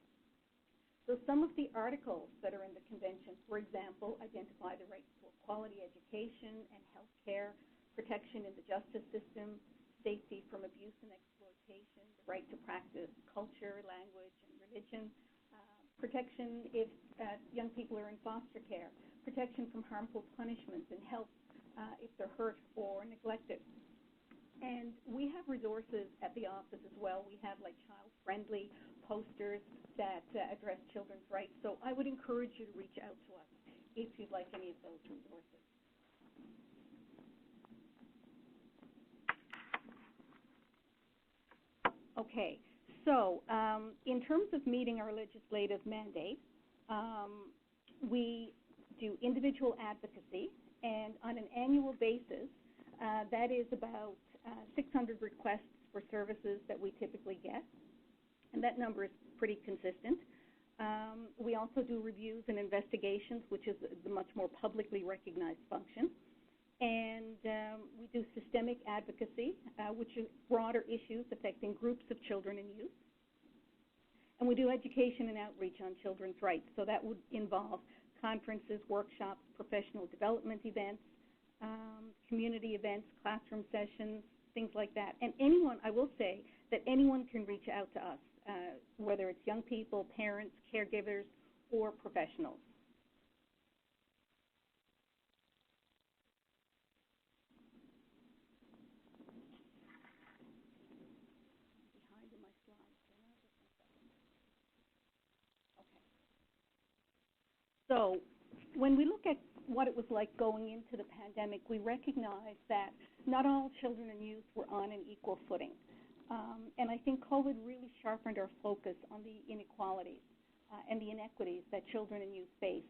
So some of the articles that are in the convention, for example, identify the right to quality education and health care, protection in the justice system, safety from abuse and exploitation, the right to practice culture, language, and religion, protection if young people are in foster care, protection from harmful punishments, and help if they're hurt or neglected. And we have resources at the office as well. We have like child-friendly posters that address children's rights. So I would encourage you to reach out to us if you'd like any of those resources. Okay, so in terms of meeting our legislative mandate, we do individual advocacy, and on an annual basis, that is about 600 requests for services that we typically get, and that number is pretty consistent. We also do reviews and investigations, which is the much more publicly recognized function. And we do systemic advocacy, which is broader issues affecting groups of children and youth. And we do education and outreach on children's rights. So that would involve conferences, workshops, professional development events, community events, classroom sessions, things like that. And anyone, I will say that anyone can reach out to us, whether it's young people, parents, caregivers, or professionals. So when we look at what it was like going into the pandemic, we recognize that not all children and youth were on an equal footing. And I think COVID really sharpened our focus on the inequalities and the inequities that children and youth face.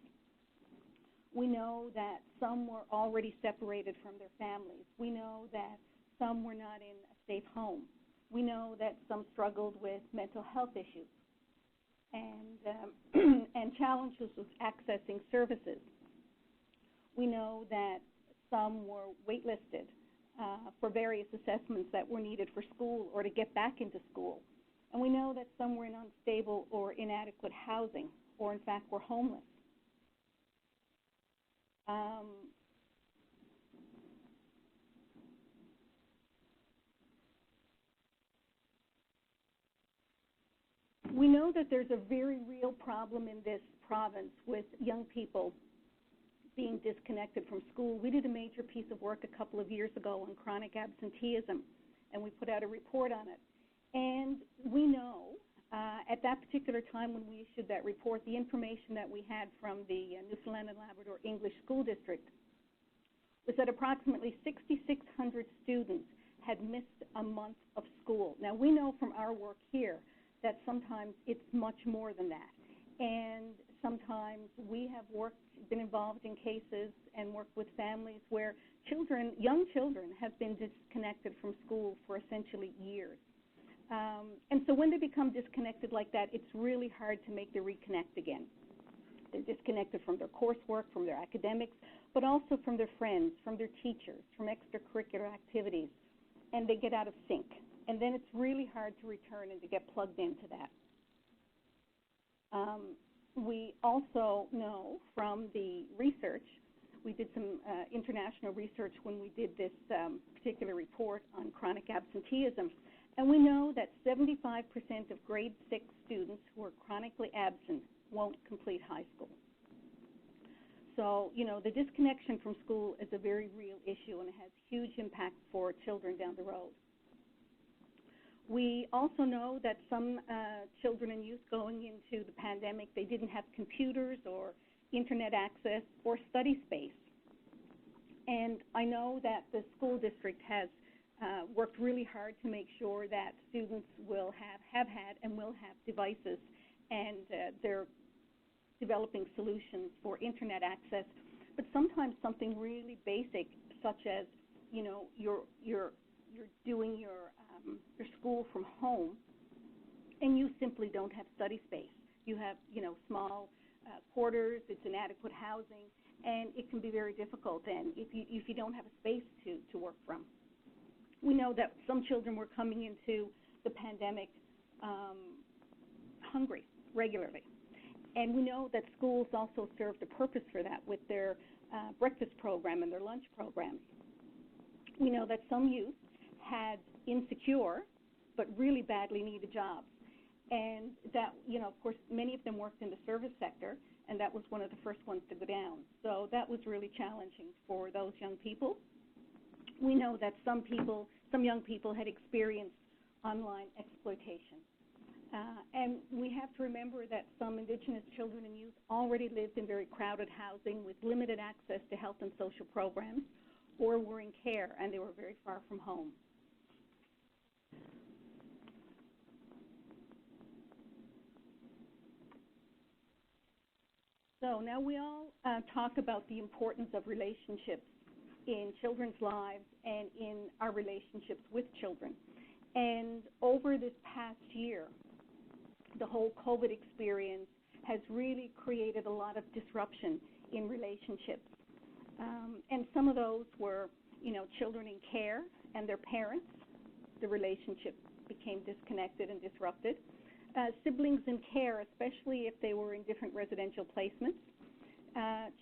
We know that some were already separated from their families. We know that some were not in a safe home. We know that some struggled with mental health issues and challenges with accessing services. We know that some were waitlisted for various assessments that were needed for school or to get back into school. And we know that some were in unstable or inadequate housing, or in fact were homeless. We know that there's a very real problem in this province with young people being disconnected from school. We did a major piece of work a couple of years ago on chronic absenteeism, and we put out a report on it. And we know at that particular time when we issued that report, the information that we had from the Newfoundland and Labrador English School District was that approximately 6,600 students had missed a month of school. Now, we know from our work here that sometimes it's much more than that. And sometimes we have been involved in cases and worked with families where young children have been disconnected from school for essentially years. And so when they become disconnected like that, it's really hard to make the reconnect again. They're disconnected from their coursework, from their academics, but also from their friends, from their teachers, from extracurricular activities, and they get out of sync. And then it's really hard to return and to get plugged into that. We also know from the research, we did some international research when we did this particular report on chronic absenteeism, and we know that 75% of grade 6 students who are chronically absent won't complete high school. So, the disconnection from school is a very real issue, and it has huge impact for children down the road. We also know that some children and youth going into the pandemic, they didn't have computers or internet access or study space. And I know that the school district has worked really hard to make sure that students will have had and will have devices, and they're developing solutions for internet access. But sometimes something really basic, such as, you know, you're doing your school from home, and you simply don't have study space. You have, you know, small quarters. It's inadequate housing, and it can be very difficult. And if you don't have a space to work from, we know that some children were coming into the pandemic hungry regularly, and we know that schools also served a purpose for that with their breakfast program and their lunch programs. We know that some youth had insecure but really badly needed jobs, and that, you know, of course, many of them worked in the service sector, and that was one of the first ones to go down. So that was really challenging for those young people. We know that some young people had experienced online exploitation. And we have to remember that some Indigenous children and youth already lived in very crowded housing with limited access to health and social programs, or were in care, and they were very far from home. So now we all talk about the importance of relationships in children's lives and in our relationships with children. And over this past year, the whole COVID experience has really created a lot of disruption in relationships. And some of those were, you know, children in care and their parents. The relationship became disconnected and disrupted. Siblings in care, especially if they were in different residential placements.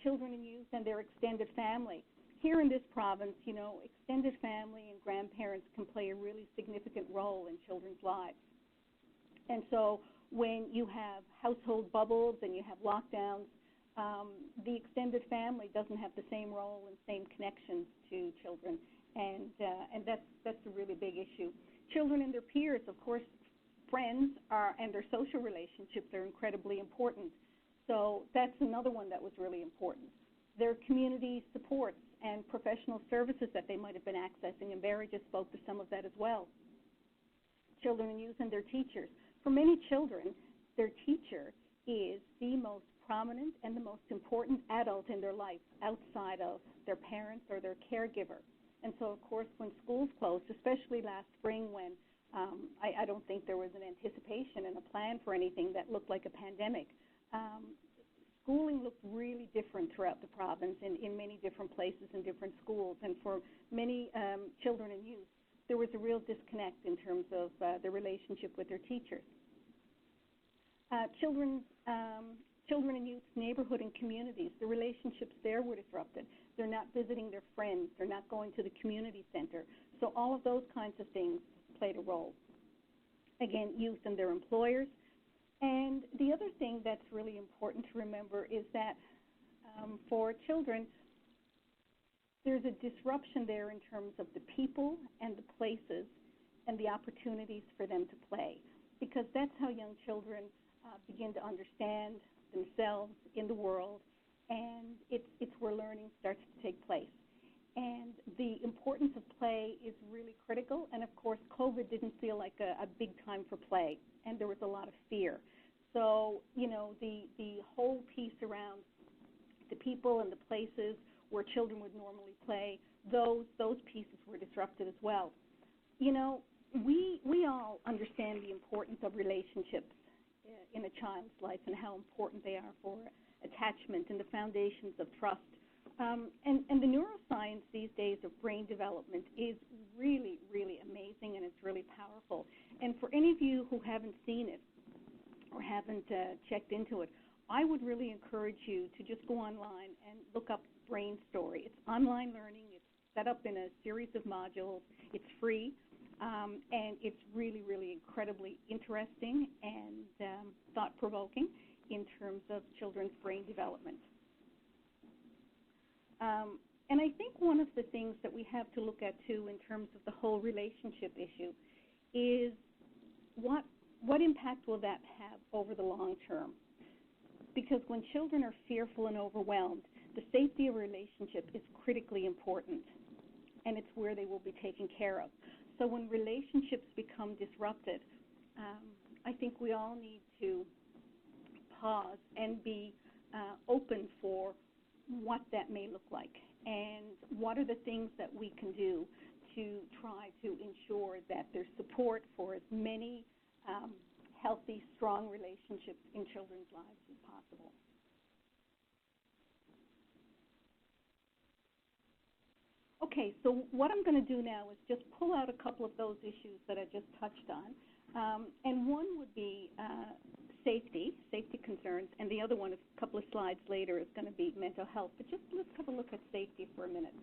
Children and youth and their extended family. Here in this province, you know, extended family and grandparents can play a really significant role in children's lives. And so when you have household bubbles and you have lockdowns, the extended family doesn't have the same role and same connections to children, and that's a really big issue. Children and their peers, of course, friends and their social relationships are incredibly important. So that's another one that was really important. Their community supports and professional services that they might have been accessing, and Barry just spoke to some of that as well. Children and youth and their teachers. For many children, their teacher is the most prominent and the most important adult in their life outside of their parents or their caregiver. And so, of course, when schools closed, especially last spring when I don't think there was an anticipation and a plan for anything that looked like a pandemic, schooling looked really different throughout the province in many different places and different schools. And for many children and youth, there was a real disconnect in terms of the relationship with their teachers. Children and youth's neighborhood and communities, the relationships there were disrupted. They're not visiting their friends. They're not going to the community center. So all of those kinds of things played a role. Again, youth and their employers. And the other thing that's really important to remember is that for children, there's a disruption there in terms of the people and the places and the opportunities for them to play, because that's how young children begin to understand themselves in the world, and it's where learning starts to take place. And the importance of play is really critical, and of course COVID didn't feel like a big time for play, and there was a lot of fear. So, you know, the whole piece around the people and the places where children would normally play, those pieces were disrupted as well. You know, we all understand the importance of relationships in a child's life and how important they are for attachment and the foundations of trust. And the neuroscience these days of brain development is really, really amazing, and it's really powerful. And for any of you who haven't seen it or haven't checked into it, I would really encourage you to just go online and look up Brain Story. It's online learning. It's set up in a series of modules. It's free, and it's really, really incredibly interesting and thought-provoking in terms of children's brain development. And I think one of the things that we have to look at, too, in terms of the whole relationship issue is what impact will that have over the long term? Because when children are fearful and overwhelmed, the safety of a relationship is critically important, and it's where they will be taken care of. So when relationships become disrupted, I think we all need to pause and be open for what that may look like, and what are the things that we can do to try to ensure that there's support for as many healthy, strong relationships in children's lives as possible. Okay, so what I'm going to do now is just pull out a couple of those issues that I just touched on. And one would be safety concerns, and the other one, a couple of slides later, is going to be mental health. But just let's have a look at safety for a minute.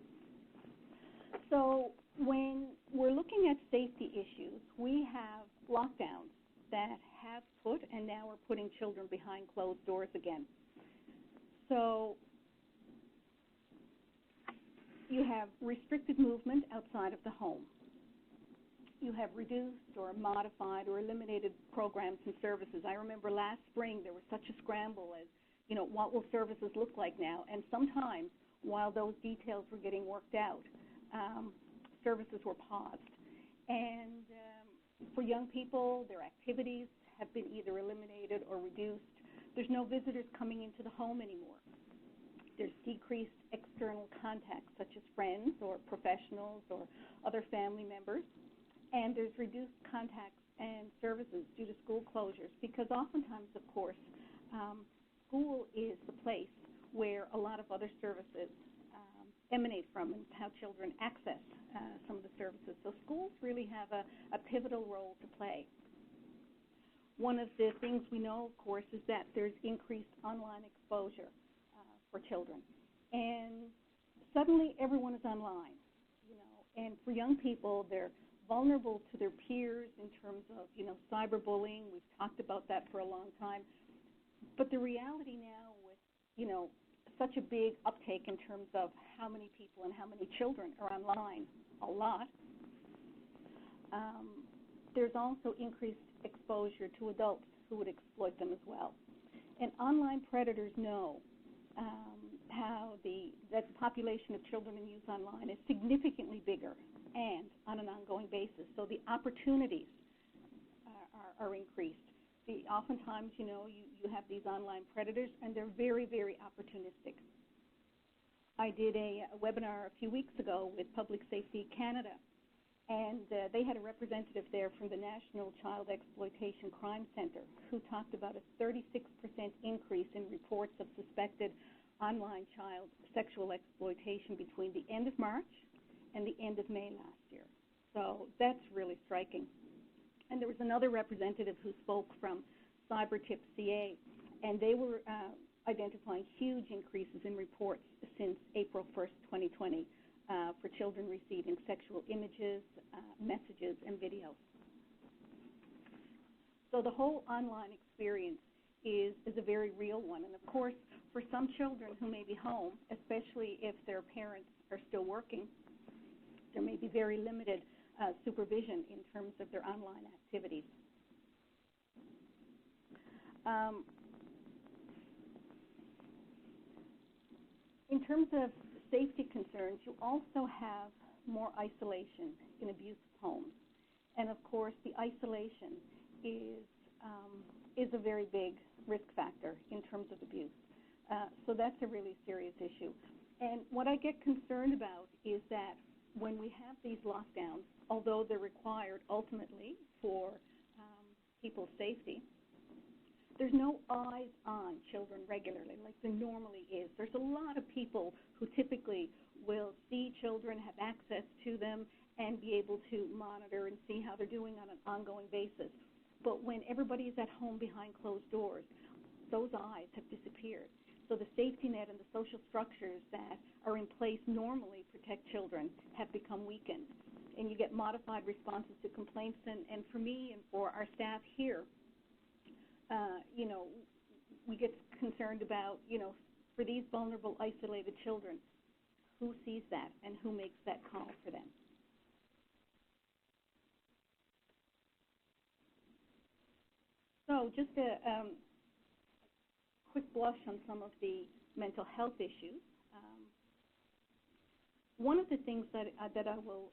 So when we're looking at safety issues, we have lockdowns that have put and now are putting children behind closed doors again. So you have restricted movement outside of the home. You have reduced or modified or eliminated programs and services. I remember last spring there was such a scramble as, what will services look like now? And sometimes, while those details were getting worked out, services were paused. And for young people, their activities have been either eliminated or reduced. There's no visitors coming into the home anymore. There's decreased external contacts, such as friends or professionals or other family members. And there's reduced contacts and services due to school closures, because oftentimes, of course, school is the place where a lot of other services emanate from and how children access some of the services. So schools really have a pivotal role to play. One of the things we know, of course, is that there's increased online exposure for children. And suddenly everyone is online, and for young people, they're vulnerable to their peers in terms of, cyberbullying. We've talked about that for a long time. But the reality now with, such a big uptake in terms of how many people and how many children are online, a lot, there's also increased exposure to adults who would exploit them as well. And online predators know that the population of children and youth online is significantly bigger and on an ongoing basis. So the opportunities are increased. Oftentimes, you have these online predators, and they're very, very opportunistic. I did a webinar a few weeks ago with Public Safety Canada, and they had a representative there from the National Child Exploitation Crime Center who talked about a 36% increase in reports of suspected online child sexual exploitation between the end of March and the end of May last year. So that's really striking. And there was another representative who spoke from CyberTip CA, and they were identifying huge increases in reports since April 1st, 2020, for children receiving sexual images, messages, and videos. So the whole online experience is a very real one. And of course, for some children who may be home, especially if their parents are still working, there may be very limited supervision in terms of their online activities. In terms of safety concerns, you also have more isolation in abusive homes. And of course, the isolation is a very big risk factor in terms of abuse. So that's a really serious issue. And what I get concerned about is that when we have these lockdowns, although they're required ultimately for people's safety, there's no eyes on children regularly like there normally is. There's a lot of people who typically will see children, have access to them, and be able to monitor and see how they're doing on an ongoing basis. But when everybody is at home behind closed doors, those eyes have disappeared. So the safety net and the social structures that are in place normally protect children have become weakened. And you get modified responses to complaints. And for me and for our staff here, we get concerned about, for these vulnerable, isolated children, who sees that and who makes that call for them. So just a quick blush on some of the mental health issues. One of the things that I will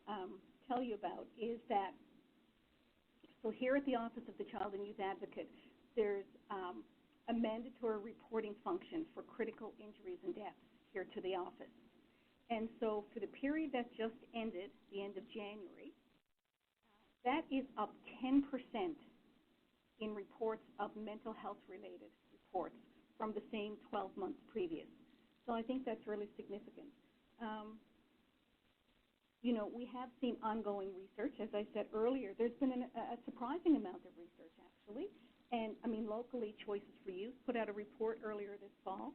tell you about is that, so here at the Office of the Child and Youth Advocate, there's a mandatory reporting function for critical injuries and deaths here to the office. And so for the period that just ended, the end of January, that is up 10% in reports of mental health-related reports from the same 12 months previous. So I think that's really significant. You know, we have seen ongoing research. As I said earlier, there's been a surprising amount of research, actually. And, I mean, locally, Choices for Youth put out a report earlier this fall.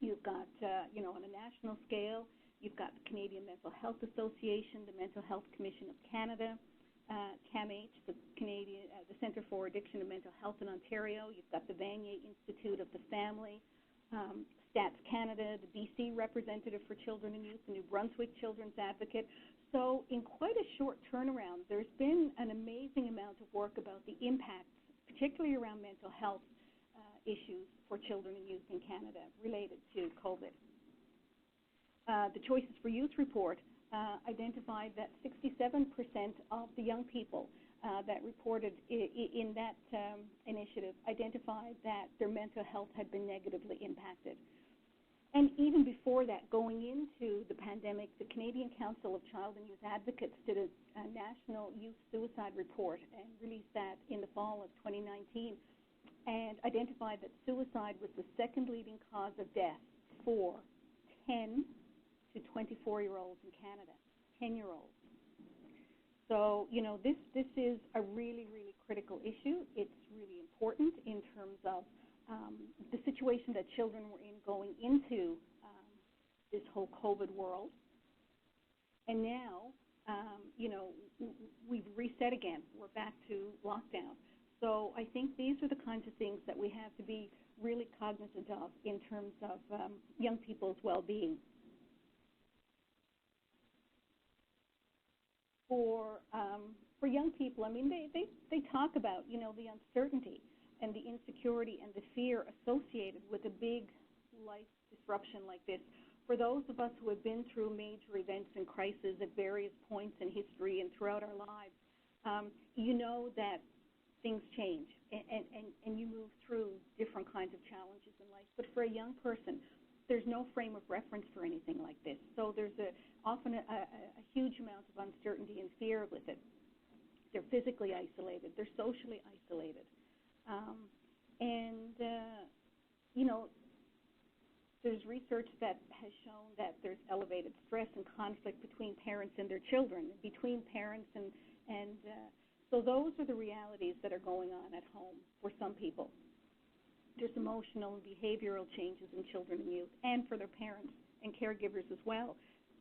You've got, you know, on a national scale, you've got the Canadian Mental Health Association, the Mental Health Commission of Canada, CAMH, the Centre for Addiction and Mental Health in Ontario. You've got the Vanier Institute of the Family, Stats Canada, the BC Representative for Children and Youth, the New Brunswick Children's Advocate. So in quite a short turnaround, there's been an amazing amount of work about the impacts, particularly around mental health issues for children and youth in Canada related to COVID. The Choices for Youth report identified that 67% of the young people that reported in that initiative identified that their mental health had been negatively impacted. And even before that, going into the pandemic, the Canadian Council of Child and Youth Advocates did a national youth suicide report and released that in the fall of 2019 and identified that suicide was the second leading cause of death for 10 to 24-year-olds in Canada, 10-year-olds. So, you know, this is a really, really critical issue. It's really important in terms of the situation that children were in going into this whole COVID world. And now, you know, we've reset again. We're back to lockdown. So I think these are the kinds of things that we have to be really cognizant of in terms of young people's well-being. For young people, I mean, they talk about, you know, the uncertainty and the insecurity and the fear associated with a big life disruption like this. For those of us who have been through major events and crises at various points in history and throughout our lives, you know that things change and you move through different kinds of challenges in life. But for a young person, there's no frame of reference for anything like this. So there's often a huge amount of uncertainty and fear with it. They're physically isolated. They're socially isolated. You know, there's research that has shown that there's elevated stress and conflict between parents and their children, between parents and so those are the realities that are going on at home for some people. There's emotional and behavioral changes in children and youth, and for their parents and caregivers as well.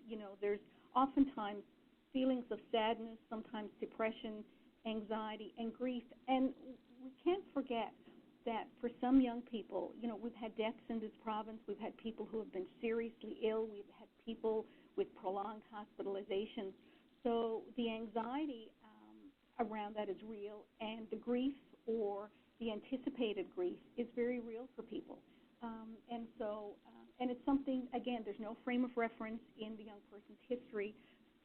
You know, there's oftentimes feelings of sadness, sometimes depression, anxiety, and grief. And we can't forget that for some young people, you know, we've had deaths in this province. We've had people who have been seriously ill. We've had people with prolonged hospitalizations. So the anxiety around that is real, and the grief or the anticipated grief is very real for people. And it's something, again, there's no frame of reference in the young person's history,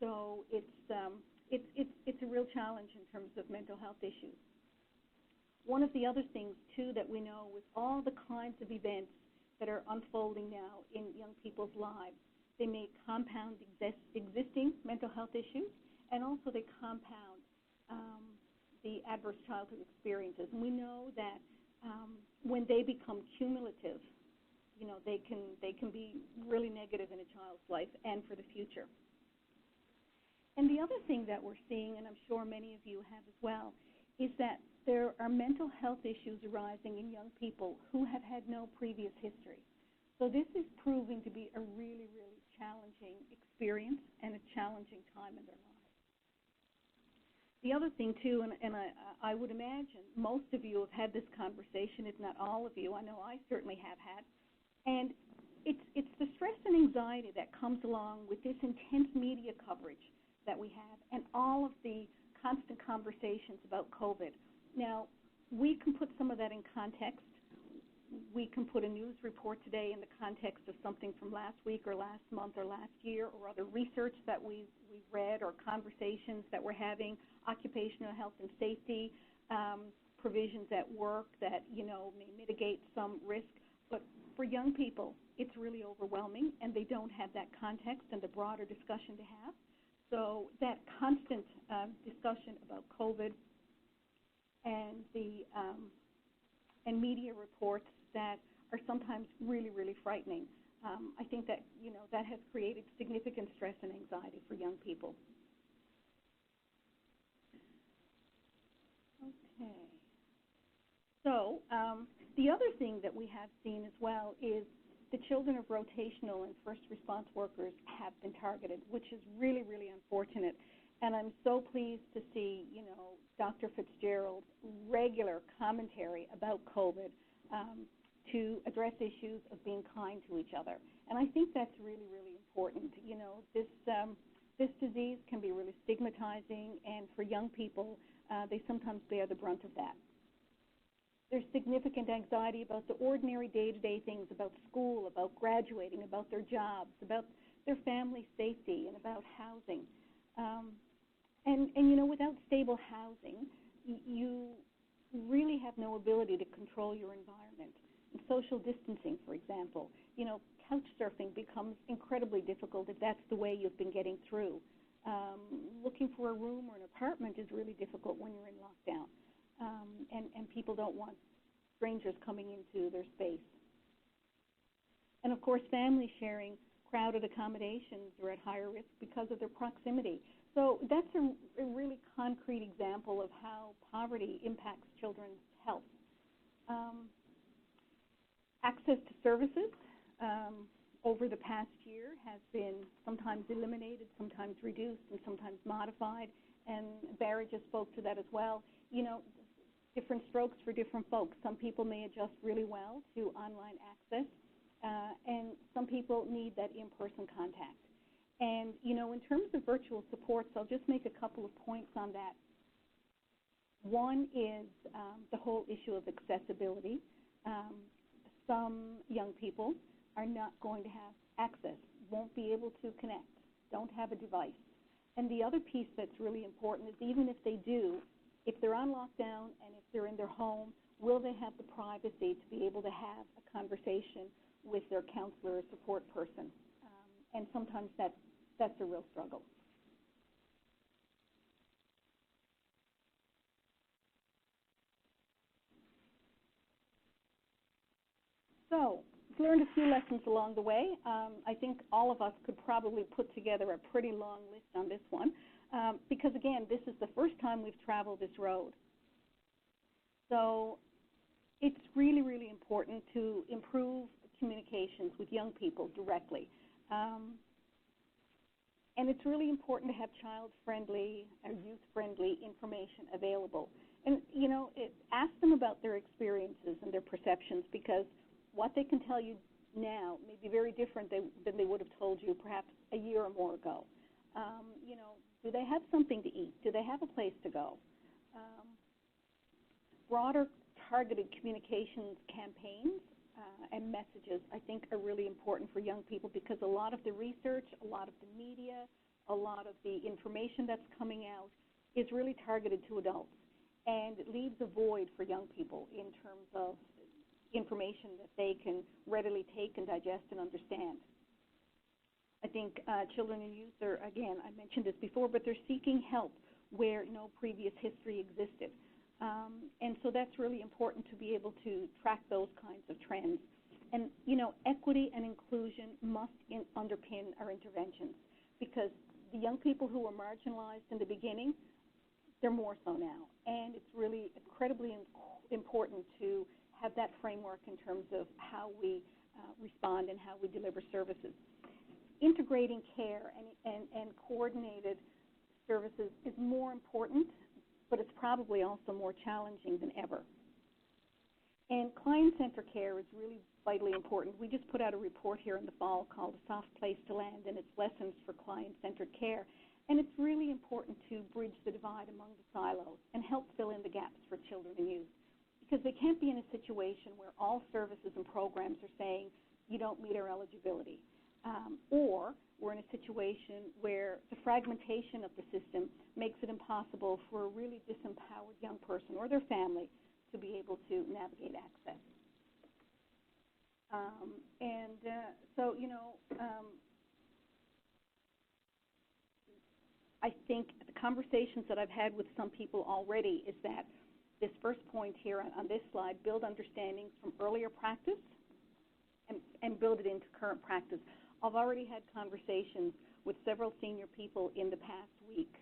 so it's a real challenge in terms of mental health issues. One of the other things, too, that we know with all the kinds of events that are unfolding now in young people's lives, they may compound existing mental health issues, and also they compound the adverse childhood experiences. And we know that when they become cumulative, you know, they can be really negative in a child's life and for the future. And the other thing that we're seeing, and I'm sure many of you have as well, is that there are mental health issues arising in young people who have had no previous history. So this is proving to be a really, really challenging experience and a challenging time in their lives. The other thing, too, and I would imagine most of you have had this conversation, if not all of you. I know I certainly have had. And it's the stress and anxiety that comes along with this intense media coverage that we have and all of the constant conversations about COVID. Now, we can put some of that in context. We can put a news report today in the context of something from last week or last month or last year, or other research that we've read, or conversations that we're having, occupational health and safety, provisions at work that, may mitigate some risk. But for young people, it's really overwhelming, and they don't have that context and the broader discussion to have. So that constant discussion about COVID and the and media reports that are sometimes really, really frightening, I think that, that has created significant stress and anxiety for young people. Okay. So the other thing that we have seen as well is the children of rotational and first response workers have been targeted, which is really, really unfortunate. And I'm so pleased to see, Dr. Fitzgerald's regular commentary about COVID to address issues of being kind to each other. And I think that's really, really important. This disease can be really stigmatizing, and for young people, they sometimes bear the brunt of that. There's significant anxiety about the ordinary day-to-day things, about school, about graduating, about their jobs, about their family safety, and about housing. And without stable housing, you really have no ability to control your environment. And social distancing, for example, couch surfing becomes incredibly difficult if that's the way you've been getting through. Looking for a room or an apartment is really difficult when you're in lockdown. And people don't want strangers coming into their space. And of course, families sharing crowded accommodations are at higher risk because of their proximity. So that's a really concrete example of how poverty impacts children's health. Access to services over the past year has been sometimes eliminated, sometimes reduced, and sometimes modified. And Barry just spoke to that as well. Different strokes for different folks. Some people may adjust really well to online access, and some people need that in-person contact. And, in terms of virtual supports, I'll just make a couple of points on that. One is the whole issue of accessibility. Some young people are not going to have access, won't be able to connect, don't have a device. And the other piece that's really important is even if they do, if they're on lockdown and if they're in their home, will they have the privacy to be able to have a conversation with their counselor or support person? And sometimes that's a real struggle. So, we've learned a few lessons along the way. I think all of us could probably put together a pretty long list on this one. Because again, this is the first time we've traveled this road. So it's really, really important to improve communications with young people directly. And it's really important to have child-friendly or youth-friendly information available. And, ask them about their experiences and their perceptions, because what they can tell you now may be very different than they would have told you perhaps a year or more ago. Do they have something to eat? Do they have a place to go? Broader targeted communications campaigns and messages, I think, are really important for young people, because a lot of the research, a lot of the media, a lot of the information that's coming out is really targeted to adults. And it leaves a void for young people in terms of information that they can readily take and digest and understand. I think children and youth are, again, I mentioned this before, but they're seeking help where no previous history existed. And so that's really important to be able to track those kinds of trends. And, equity and inclusion must underpin our interventions, because the young people who were marginalized in the beginning, they're more so now. And it's really incredibly important to have that framework in terms of how we respond and how we deliver services. Integrating care and coordinated services is more important, but it's probably also more challenging than ever. And client-centered care is really vitally important. We just put out a report here in the fall called A Soft Place to Land, and it's lessons for client-centered care. And it's really important to bridge the divide among the silos and help fill in the gaps for children and youth. because they can't be in a situation where all services and programs are saying you don't meet our eligibility, or we're in a situation where the fragmentation of the system makes it impossible for a really disempowered young person or their family to be able to navigate access. So, I think the conversations that I've had with some people already is that this first point here on this slide, build understanding from earlier practice and build it into current practice. I've already had conversations with several senior people in the past week,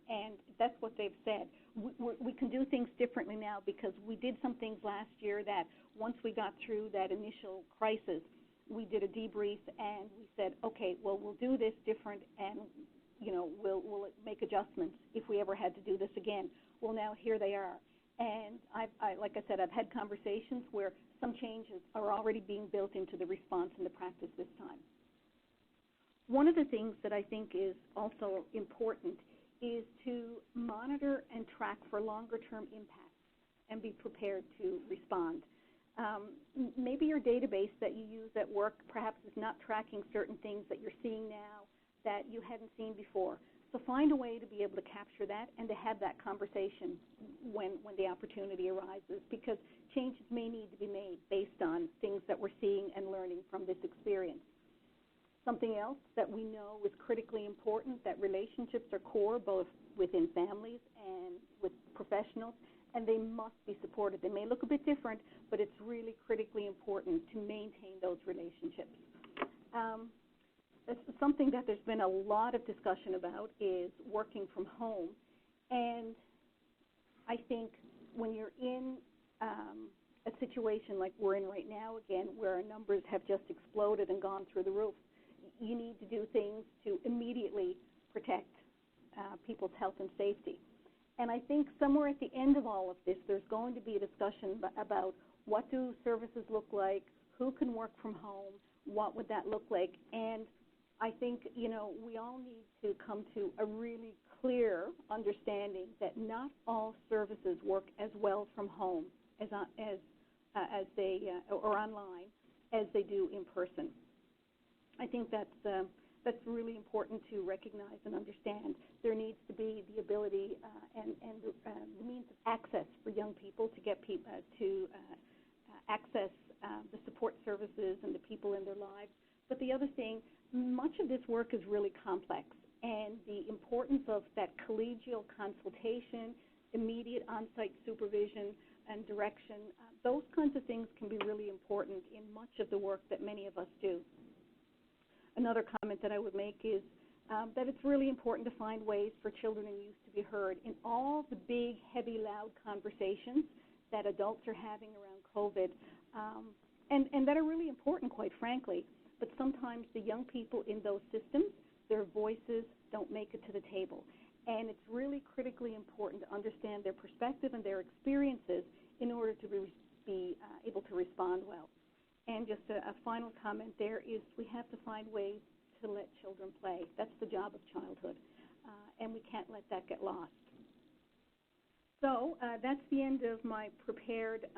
and that's what they've said. We can do things differently now because we did some things last year that once we got through that initial crisis, we did a debrief and we said, okay, well, we'll do this different and we'll make adjustments if we ever had to do this again. Well, now here they are. And like I said, I've had conversations where some changes are already being built into the response and the practice this time. One of the things that I think is also important is to monitor and track for longer-term impacts and be prepared to respond. Maybe your database that you use at work perhaps is not tracking certain things that you're seeing now that you hadn't seen before. So find a way to be able to capture that and to have that conversation when the opportunity arises, because changes may need to be made based on things that we're seeing and learning from this experience. Something else that we know is critically important, that relationships are core both within families and with professionals, and they must be supported. They may look a bit different, but it's really critically important to maintain those relationships. Something that there's been a lot of discussion about is working from home. And I think when you're in a situation like we're in right now, again, where our numbers have just exploded and gone through the roof, you need to do things to immediately protect people's health and safety. And I think somewhere at the end of all of this, there's going to be a discussion about what do services look like, who can work from home, what would that look like. And I think, we all need to come to a really clear understanding that not all services work as well from home as they or online as they do in person. I think that's really important to recognize and understand. There needs to be the ability and the means of access for young people to get to access the support services and the people in their lives. But the other thing, much of this work is really complex, and the importance of that collegial consultation, immediate on-site supervision and direction, those kinds of things can be really important in much of the work that many of us do. Another comment that I would make is that it's really important to find ways for children and youth to be heard in all the big, heavy, loud conversations that adults are having around COVID, and that are really important, quite frankly. But sometimes the young people in those systems, their voices don't make it to the table. And it's really critically important to understand their perspective and their experiences in order to be able to respond well. And just a final comment there is we have to find ways to let children play. That's the job of childhood, and we can't let that get lost. So that's the end of my prepared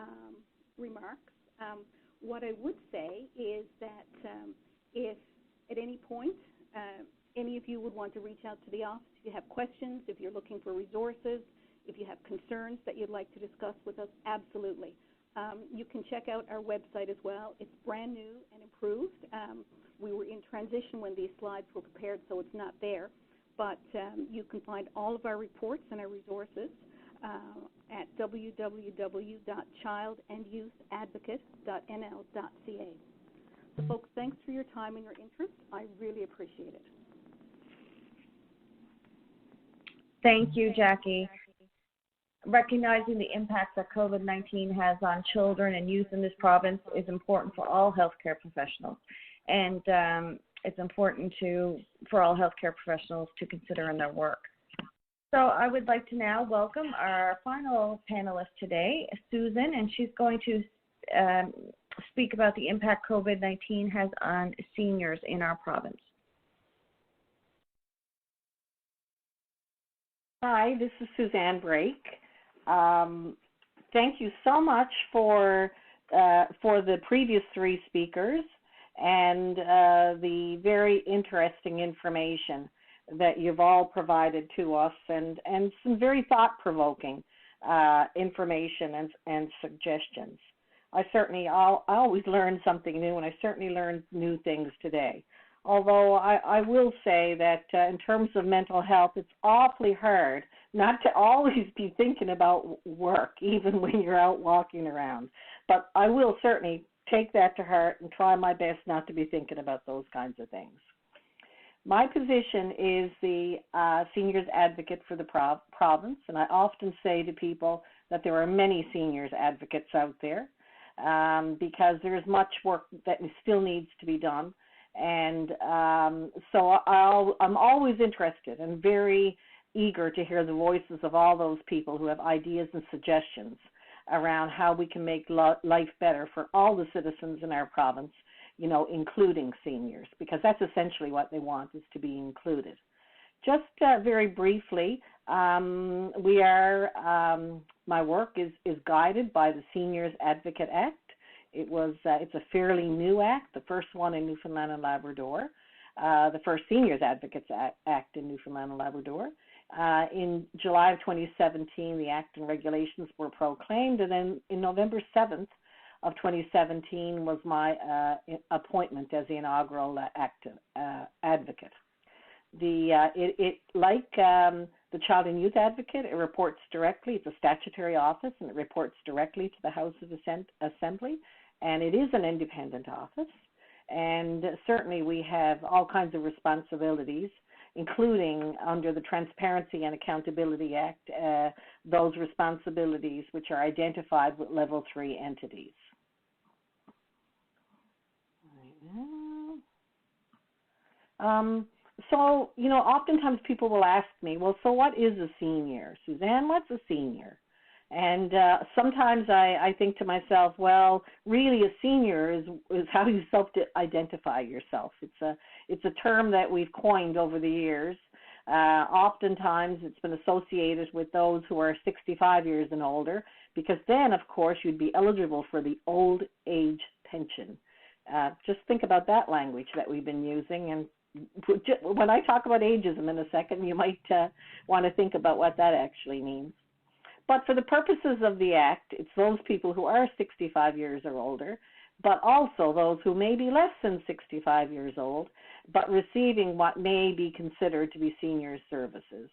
remarks. What I would say is that if at any point any of you would want to reach out to the office, if you have questions, if you're looking for resources, if you have concerns that you'd like to discuss with us, absolutely. You can check out our website as well. It's brand new and improved. We were in transition when these slides were prepared, so it's not there. But you can find all of our reports and our resources at www.childandyouthadvocate.nl.ca. So, folks, thanks for your time and your interest. I really appreciate it. Thank you, Jackie. Recognizing the impact that COVID-19 has on children and youth in this province is important for all healthcare professionals. And it's important for all healthcare professionals to consider in their work. So I would like to now welcome our final panelist today, Susan, and she's going to speak about the impact COVID-19 has on seniors in our province. Hi, this is Suzanne Brake. thank you so much for the previous three speakers and the very interesting information that you've all provided to us, and some very thought-provoking information and suggestions. I always learn something new, and I certainly learned new things today. Although I will say that in terms of mental health, it's awfully hard not to always be thinking about work, even when you're out walking around. But I will certainly take that to heart and try my best not to be thinking about those kinds of things. My position is the seniors advocate for the province, and I often say to people that there are many seniors advocates out there because there's much work that still needs to be done. And so I'm always interested and very eager to hear the voices of all those people who have ideas and suggestions around how we can make life better for all the citizens in our province, you know, including seniors, because that's essentially what they want, is to be included. Just very briefly, my work is guided by the Seniors Advocate Act. It's a fairly new act, the first one in Newfoundland and Labrador, the first Seniors Advocates Act in Newfoundland and Labrador. In July of 2017, the act and regulations were proclaimed, and then in November 7th of 2017 was my appointment as the inaugural advocate. Like the Child and Youth Advocate, it reports directly. It's a statutory office, and it reports directly to the House of Assembly, and it is an independent office. And certainly we have all kinds of responsibilities, including under the Transparency and Accountability Act, those responsibilities which are identified with Level 3 entities. So, you know, oftentimes people will ask me, well, so what is a senior? Suzanne, what's a senior? And sometimes I think to myself, well, really a senior is how you self-identify yourself. It's a term that we've coined over the years. Oftentimes it's been associated with those who are 65 years and older, because then, of course, you'd be eligible for the old age pension. Just think about that language that we've been using, and when I talk about ageism in a second, you might want to think about what that actually means. But for the purposes of the Act, it's those people who are 65 years or older, but also those who may be less than 65 years old, but receiving what may be considered to be senior services.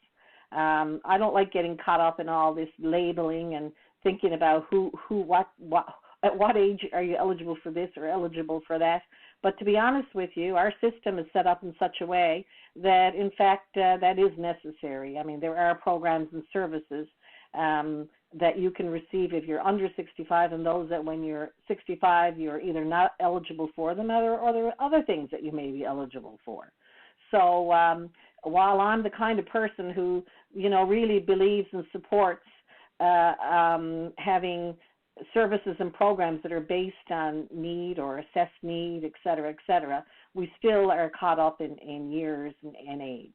I don't like getting caught up in all this labeling and thinking about at what age are you eligible for this or eligible for that. But to be honest with you, our system is set up in such a way that, in fact, that is necessary. I mean, there are programs and services that you can receive if you're under 65, and those that when you're 65, you're either not eligible for them, or there are other things that you may be eligible for. So while I'm the kind of person who, you know, really believes and supports having services and programs that are based on need or assessed need, et cetera, we still are caught up in years and age.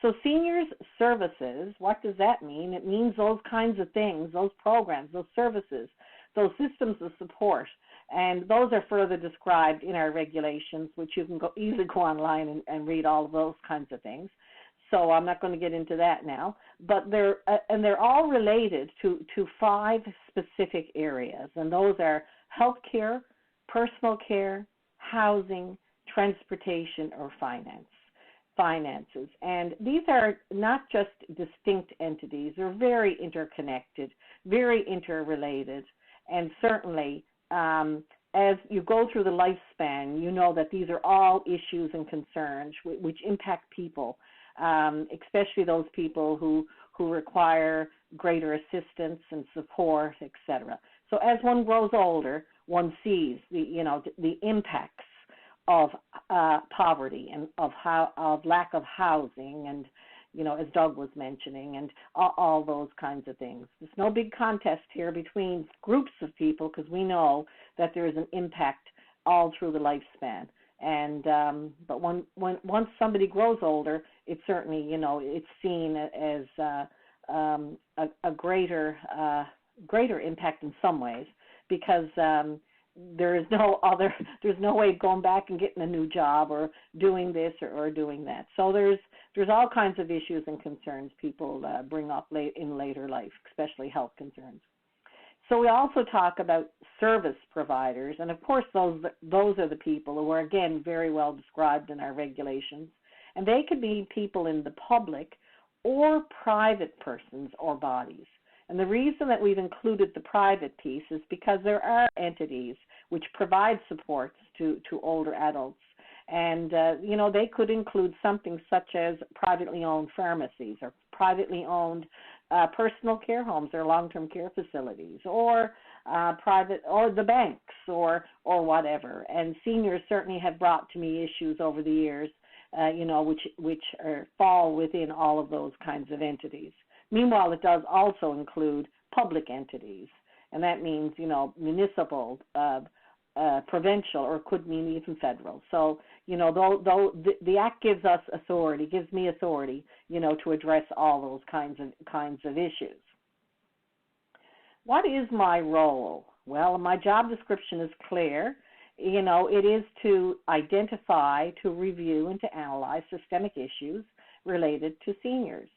So seniors services, what does that mean? It means those kinds of things, those programs, those services, those systems of support, and those are further described in our regulations, which you can easily go online and read all of those kinds of things. So I'm not going to get into that now, but they're all related to 5 specific areas, and those are healthcare, personal care, housing, transportation, or finances. And these are not just distinct entities, they're very interconnected, very interrelated, and certainly as you go through the lifespan, you know that these are all issues and concerns which impact people, especially those people who require greater assistance and support, etc. So as one grows older, one sees the impacts of poverty and of lack of housing, and as Doug was mentioning, and all those kinds of things. There's no big contest here between groups of people, because we know that there is an impact all through the lifespan. And but once somebody grows older, it's certainly it's seen as a greater greater impact in some ways because there's no way of going back and getting a new job or doing this or doing that. So there's all kinds of issues and concerns people bring up in later life, especially health concerns. So we also talk about service providers, and of course those are the people who are, again, very well described in our regulations, and they could be people in the public or private persons or bodies. And the reason that we've included the private piece is because there are entities which provide supports to older adults. And, they could include something such as privately owned pharmacies or privately owned personal care homes or long-term care facilities or private or the banks or whatever. And seniors certainly have brought to me issues over the years, which fall within all of those kinds of entities. Meanwhile, it does also include public entities, and that means, municipal, provincial, or could mean even federal. So, though the Act gives us authority, gives me authority, to address all those kinds of issues. What is my role? Well, my job description is clear. It is to identify, to review, and to analyze systemic issues related to seniors.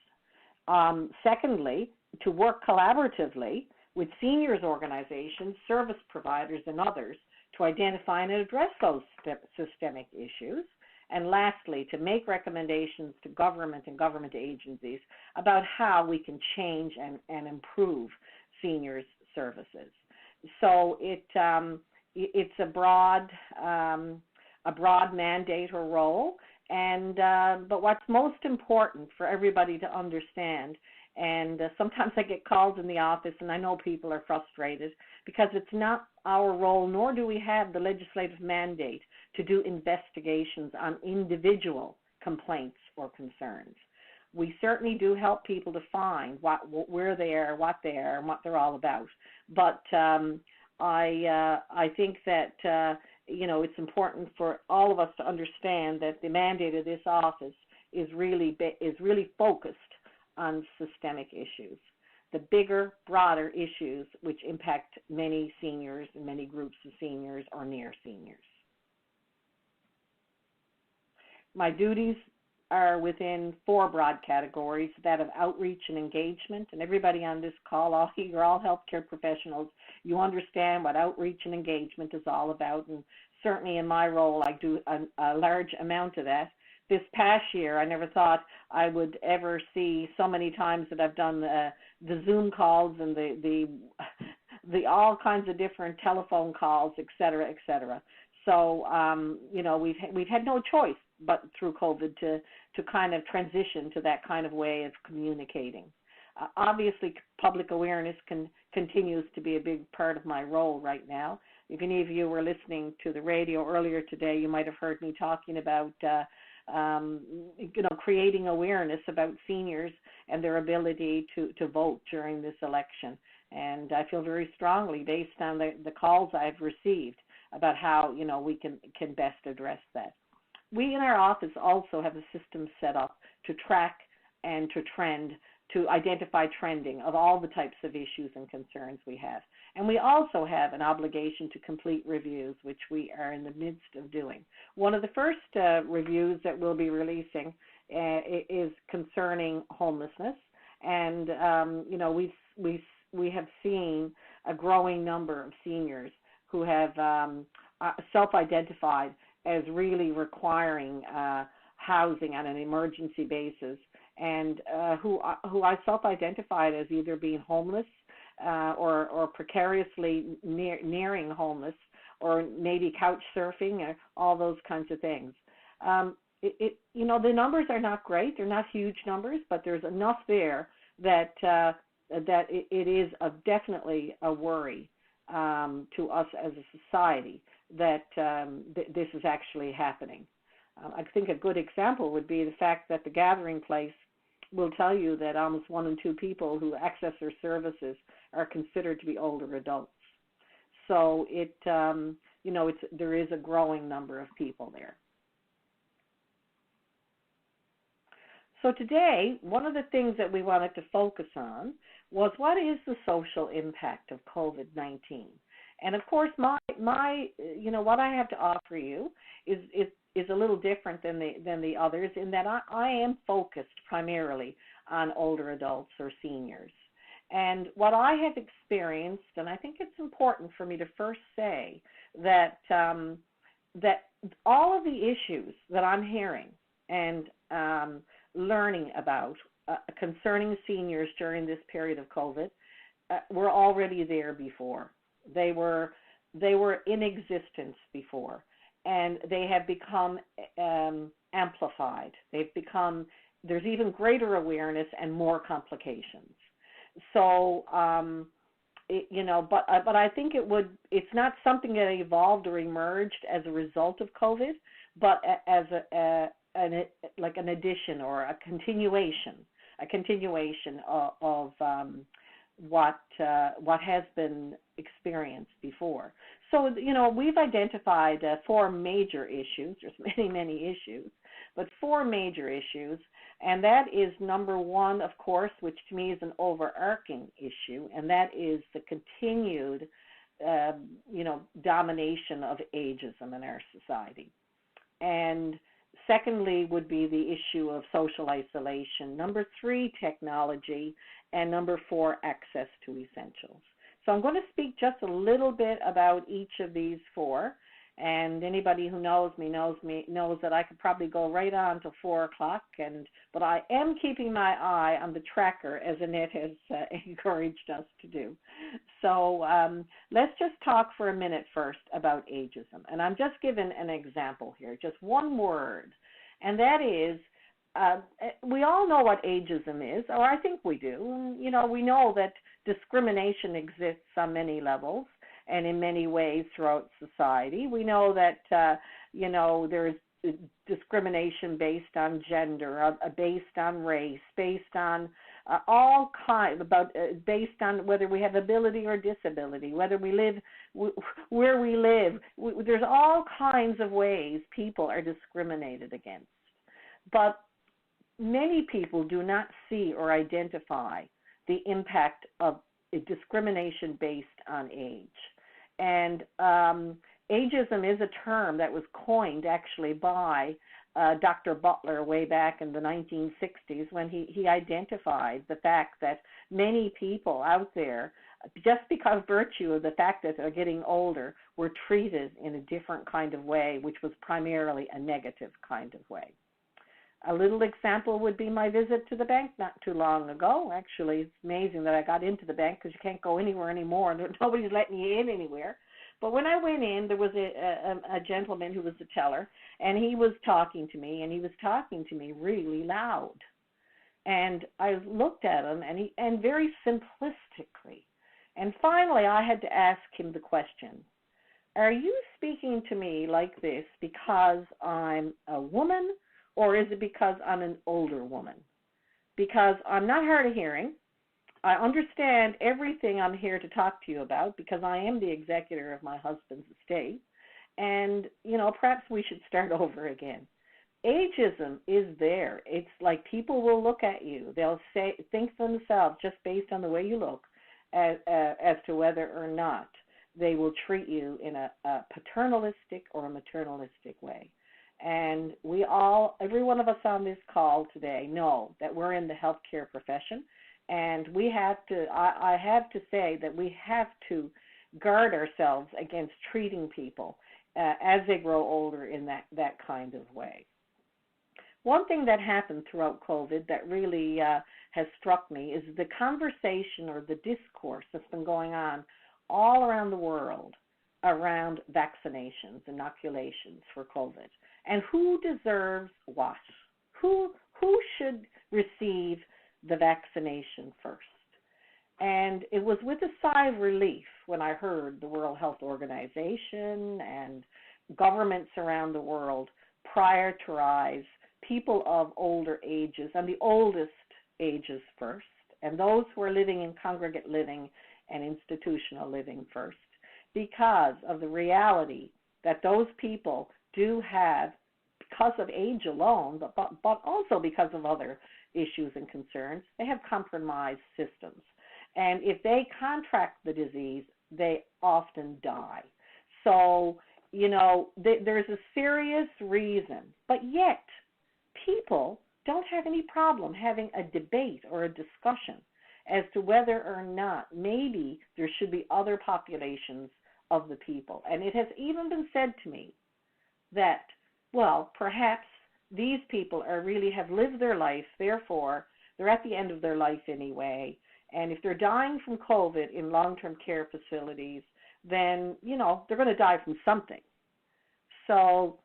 Secondly, to work collaboratively with seniors organizations, service providers, and others to identify and address those systemic issues. And lastly, to make recommendations to government and government agencies about how we can change and improve seniors' services. So it's a broad mandate or role. And but what's most important for everybody to understand, and sometimes I get calls in the office, and I know people are frustrated because it's not our role, nor do we have the legislative mandate to do investigations on individual complaints or concerns. We certainly do help people to find where they are, what they are, and what they're all about. But I think that it's important for all of us to understand that the mandate of this office is really focused on systemic issues, the bigger, broader issues which impact many seniors and many groups of seniors or near seniors. My duties are within 4 broad categories, that of outreach and engagement. And everybody on this call, you're all healthcare professionals, you understand what outreach and engagement is all about. And certainly in my role, I do a large amount of that. This past year, I never thought I would ever see so many times that I've done the Zoom calls and the all kinds of different telephone calls, et cetera, et cetera. So, we've had no choice but through COVID to kind of transition to that kind of way of communicating. Obviously, public awareness continues to be a big part of my role right now. If any of you were listening to the radio earlier today, you might have heard me talking about creating awareness about seniors and their ability to vote during this election. And I feel very strongly, based on the calls I've received, about how we can best address that. We in our office also have a system set up to track and to identify trending of all the types of issues and concerns we have. And we also have an obligation to complete reviews, which we are in the midst of doing. One of the first reviews that we'll be releasing is concerning homelessness. And, we have seen a growing number of seniors who have self-identified as really requiring housing on an emergency basis, and who I self-identified as either being homeless or precariously nearing homeless, or maybe couch surfing, or all those kinds of things. The numbers are not great; they're not huge numbers, but there's enough there that it is definitely a worry to us as a society that this is actually happening. I think a good example would be the fact that the Gathering Place will tell you that almost 1 in 2 people who access their services are considered to be older adults. So there is a growing number of people there. So today, one of the things that we wanted to focus on was what is the social impact of COVID-19? And of course, my what I have to offer you is a little different than the others in that I am focused primarily on older adults or seniors. And what I have experienced, and I think it's important for me to first say that that all of the issues that I'm hearing and learning about concerning seniors during this period of COVID were already there before. They were in existence before, and they have become amplified. There's even greater awareness and more complications. So, but I think it's not something that evolved or emerged as a result of COVID, but as an addition or a continuation of what has been experienced before. So, we've identified 4 major issues. There's many issues, but 4 major issues. And that is number 1, of course, which to me is an overarching issue, and that is the continued, domination of ageism in our society. And secondly would be the issue of social isolation. Number 3, technology. And number 4, access to essentials. So I'm going to speak just a little bit about each of these 4. And anybody who knows me knows that I could probably go right on to 4 o'clock. But I am keeping my eye on the tracker, as Annette has encouraged us to do. So let's just talk for a minute first about ageism. And I'm just giving an example here, just one word, and that is, we all know what ageism is, or I think we do. We know that discrimination exists on many levels and in many ways throughout society. We know that, there's discrimination based on gender, based on race, based on all kinds, based on whether we have ability or disability, whether we live, where we live. There's all kinds of ways people are discriminated against. But many people do not see or identify the impact of discrimination based on age. And ageism is a term that was coined actually by Dr. Butler way back in the 1960s when he identified the fact that many people out there, just because virtue of the fact that they're getting older, were treated in a different kind of way, which was primarily a negative kind of way. A little example would be my visit to the bank not too long ago. Actually, it's amazing that I got into the bank because you can't go anywhere anymore. Nobody's letting you in anywhere. But when I went in, there was a gentleman who was the teller, and he was talking to me, and he was talking to me really loud. And I looked at him, and very simplistically. And finally, I had to ask him the question, are you speaking to me like this because I'm a woman, or is it because I'm an older woman? Because I'm not hard of hearing. I understand everything I'm here to talk to you about because I am the executor of my husband's estate. And, perhaps we should start over again. Ageism is there. It's like people will look at you. They'll think to themselves, just based on the way you look, as to whether or not they will treat you in a paternalistic or a maternalistic way. And every one of us on this call today know that we're in the healthcare profession, and I have to say that we have to guard ourselves against treating people as they grow older in that kind of way. One thing that happened throughout COVID that really has struck me is the conversation or the discourse that's been going on all around the world around vaccinations, inoculations for COVID, and who deserves what. Who should receive the vaccination first? And it was with a sigh of relief when I heard the World Health Organization and governments around the world prioritize people of older ages and the oldest ages first, and those who are living in congregate living and institutional living first, because of the reality that those people do have, because of age alone, but also because of other issues and concerns, they have compromised systems. And if they contract the disease, they often die. So, there's a serious reason, but yet people don't have any problem having a debate or a discussion as to whether or not maybe there should be other populations of the people. And it has even been said to me that, well, perhaps these people really have lived their life, therefore they're at the end of their life anyway, and if they're dying from COVID in long-term care facilities, then, they're going to die from something. So,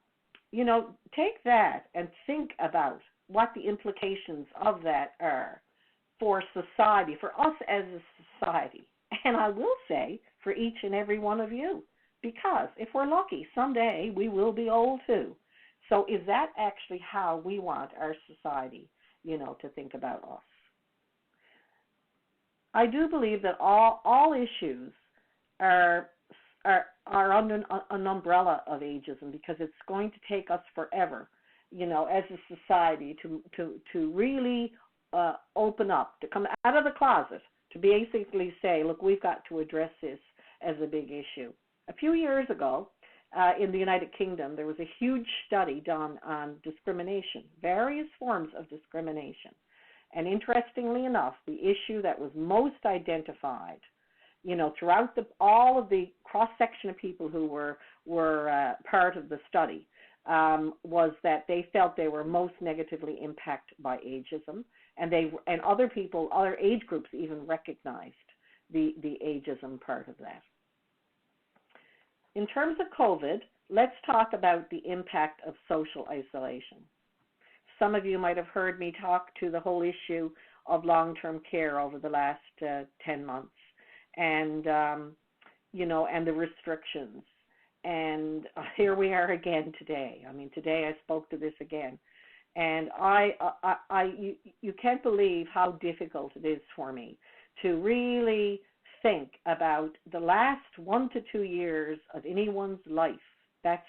take that and think about what the implications of that are for society, for us as a society. And I will say for each and every one of you, because if we're lucky, someday we will be old too. So is that actually how we want our society, to think about us? I do believe that all issues are under an umbrella of ageism, because it's going to take us forever, as a society to really open up, to come out of the closet, to basically say, look, we've got to address this as a big issue. A few years ago, in the United Kingdom, there was a huge study done on discrimination, various forms of discrimination. And interestingly enough, the issue that was most identified, throughout all of the cross-section of people who were part of the study, was that they felt they were most negatively impacted by ageism, and other people, other age groups even recognized the ageism part of that. In terms of COVID, let's talk about the impact of social isolation. Some of you might have heard me talk to the whole issue of long-term care over the last 10 months, and and the restrictions. And here we are again today. I mean, today I spoke to this again, and you can't believe how difficult it is for me to really think about the last 1 to 2 years of anyone's life. That's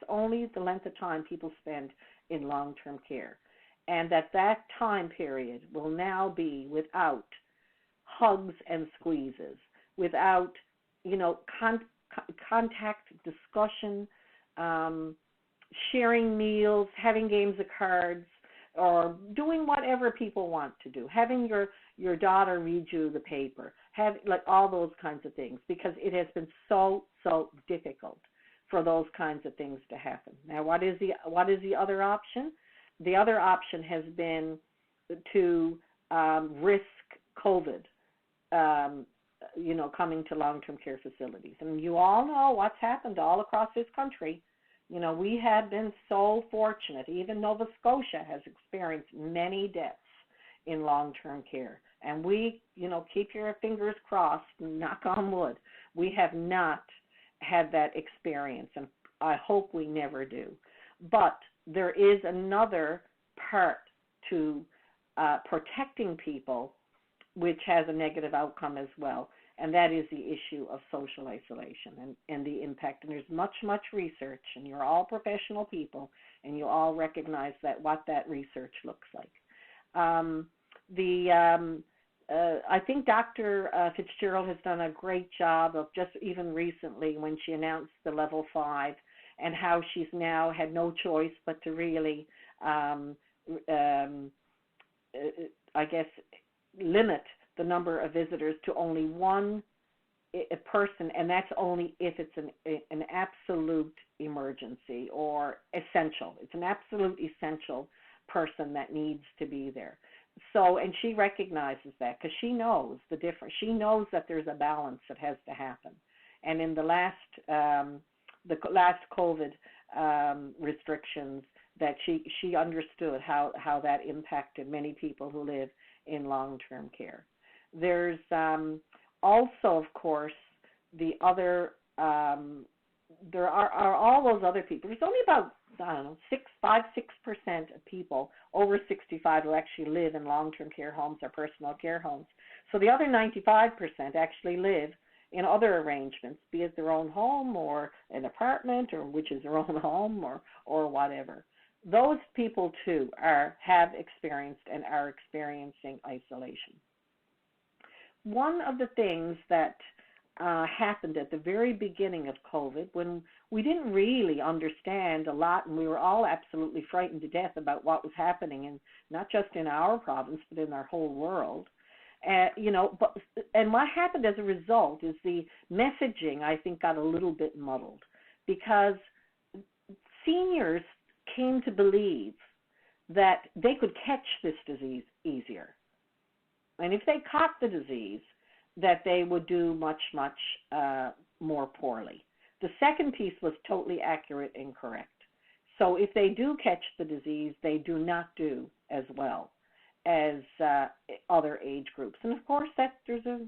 only the length of time people spend in long-term care, and that time period will now be without hugs and squeezes, without contact, discussion, sharing meals, having games of cards, or doing whatever people want to do, having your daughter read you the paper, all those kinds of things, because it has been so difficult for those kinds of things to happen. Now, what is the other option? The other option has been to risk COVID, coming to long-term care facilities. And you all know what's happened all across this country. We have been so fortunate. Even Nova Scotia has experienced many deaths in long-term care. And we, keep your fingers crossed, knock on wood, we have not had that experience, and I hope we never do. But there is another part to protecting people which has a negative outcome as well, and that is the issue of social isolation and the impact. And there's much research, and you're all professional people, and you all recognize what that research looks like. I think Dr. Fitzgerald has done a great job of just even recently when she announced the level 5 and how she's now had no choice but to really, limit the number of visitors to only one person, and that's only if it's an absolute emergency or essential. It's an absolute essential person that needs to be there. So, and she recognizes that because she knows the difference. She knows that there's a balance that has to happen. And in the last COVID restrictions, that she understood how that impacted many people who live in long-term care. There's also, of course, the other. There are all those other people. There's only about 6% of people over 65 who actually live in long-term care homes or personal care homes. So the other 95% actually live in other arrangements, be it their own home or an apartment, or which is their own home, or whatever. Those people too have experienced and are experiencing isolation. one of the things that happened at the very beginning of COVID, when we didn't really understand a lot, and we were all absolutely frightened to death about what was happening, and not just in our province, but in our whole world. And what happened as a result is the messaging, I think, got a little bit muddled, because seniors came to believe that they could catch this disease easier. And if they caught the disease, that they would do much, much more poorly. The second piece was totally accurate and correct. So if they do catch the disease, they do not do as well as other age groups. And of course, there's a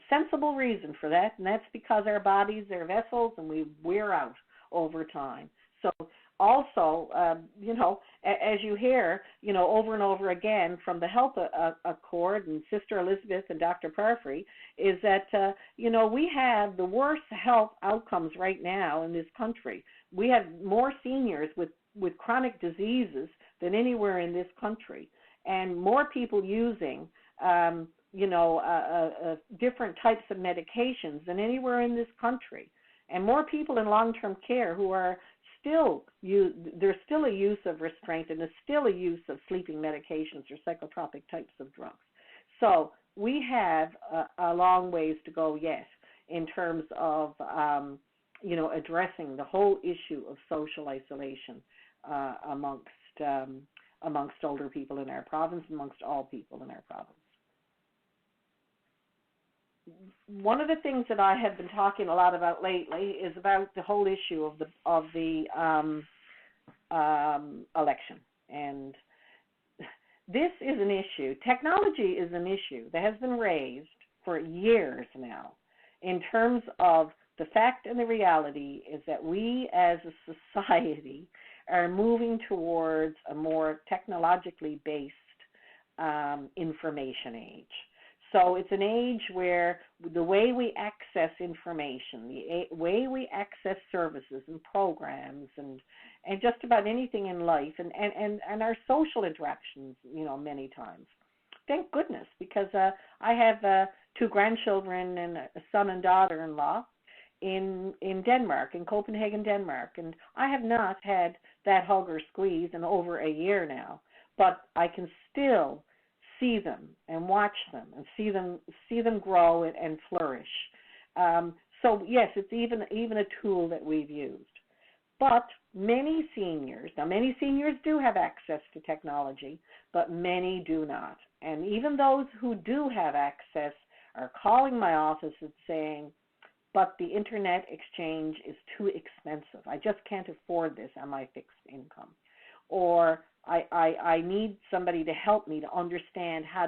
sensible reason for that, and that's because our bodies are vessels and we wear out over time. So also, as you hear, over and over again from the Health Accord and Sister Elizabeth and Dr. Parfrey, is that, we have the worst health outcomes right now in this country. We have more seniors with chronic diseases than anywhere in this country, and more people using, different types of medications than anywhere in this country, and more people in long-term care who are there's still a use of restraint, and there's still a use of sleeping medications or psychotropic types of drugs. So we have a long ways to go yet in terms of, addressing the whole issue of social isolation amongst older people in our province, amongst all people in our province. One of the things that I have been talking a lot about lately is about the whole issue of the election, and this is an issue. Technology is an issue that has been raised for years now, in terms of the fact and the reality is that we as a society are moving towards a more technologically based information age. So it's an age where the way we access information, the way we access services and programs and just about anything in life and our social interactions, many times. Thank goodness, because I have 2 grandchildren and a son and daughter-in-law in Denmark, in Copenhagen, Denmark, and I have not had that hug or squeeze in over a year now, but I can still see them and watch them and see them grow and flourish. So yes, it's even a tool that we've used. But many seniors do have access to technology, but many do not. And even those who do have access are calling my office and saying, but the internet exchange is too expensive. I just can't afford this on my fixed income. Or I need somebody to help me to understand how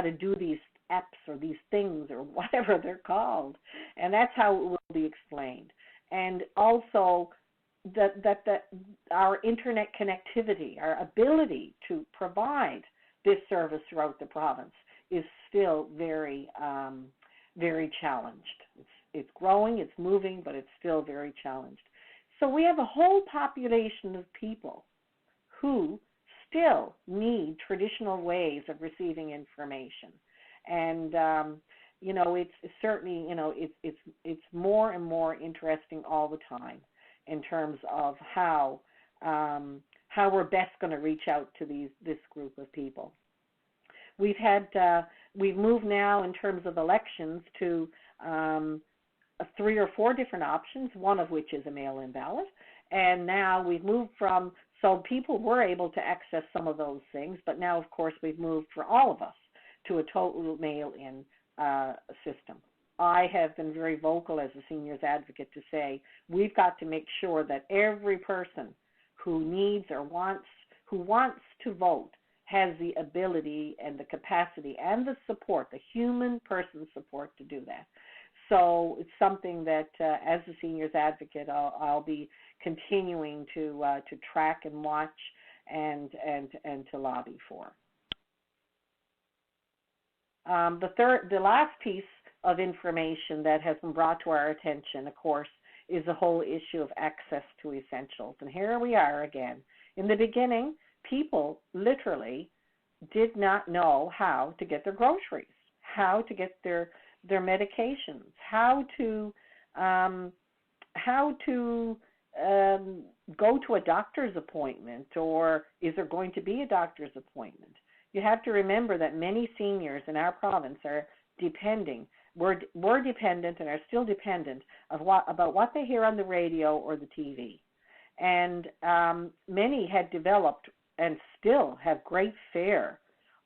to do these apps or these things or whatever they're called. And that's how it will be explained. And also that our internet connectivity, our ability to provide this service throughout the province is still very, very challenged. It's growing, it's moving, but it's still very challenged. So we have a whole population of people who still need traditional ways of receiving information. And, it's certainly, it's more and more interesting all the time in terms of how we're best going to reach out to this group of people. We've moved now in terms of elections to 3 or 4 different options, one of which is a mail-in ballot. And now we've moved so people were able to access some of those things, but now, of course, we've moved for all of us to a total mail-in system. I have been very vocal as a seniors advocate to say we've got to make sure that every person who needs or wants to vote has the ability and the capacity and the support, the human person support to do that. So it's something that, as a seniors advocate, I'll be continuing to track and watch and to lobby for. The last piece of information that has been brought to our attention, of course, is the whole issue of access to essentials. And here we are again. In the beginning, people literally did not know how to get their groceries, how to get their medications, how to go to a doctor's appointment, or is there going to be a doctor's appointment? You have to remember that many seniors in our province are were dependent and are still dependent about what they hear on the radio or the TV. And many had developed and still have great fear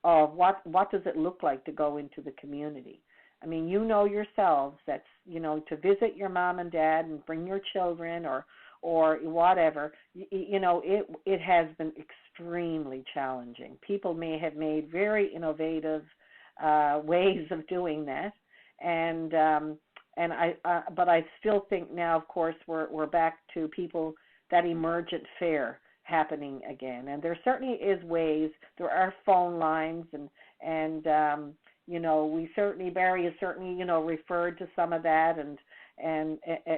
of what does it look like to go into the community. I mean, you know yourselves that, to visit your mom and dad and bring your children or whatever, it has been extremely challenging. People may have made very innovative ways of doing that, but I still think now, of course, we're back to people, that emergent fear happening again. And there certainly is ways. There are phone lines, and we certainly, Barry has certainly, referred to some of that, and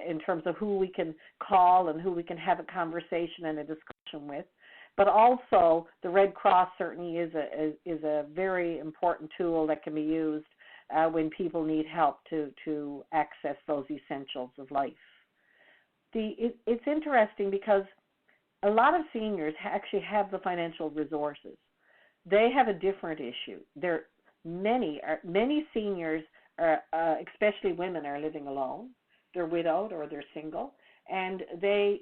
in terms of who we can call and who we can have a conversation and a discussion with. But also, the Red Cross certainly is a very important tool that can be used when people need help to access those essentials of life. It's interesting because a lot of seniors actually have the financial resources. They have a different issue. Many seniors, especially women, are living alone. They're widowed or they're single, and a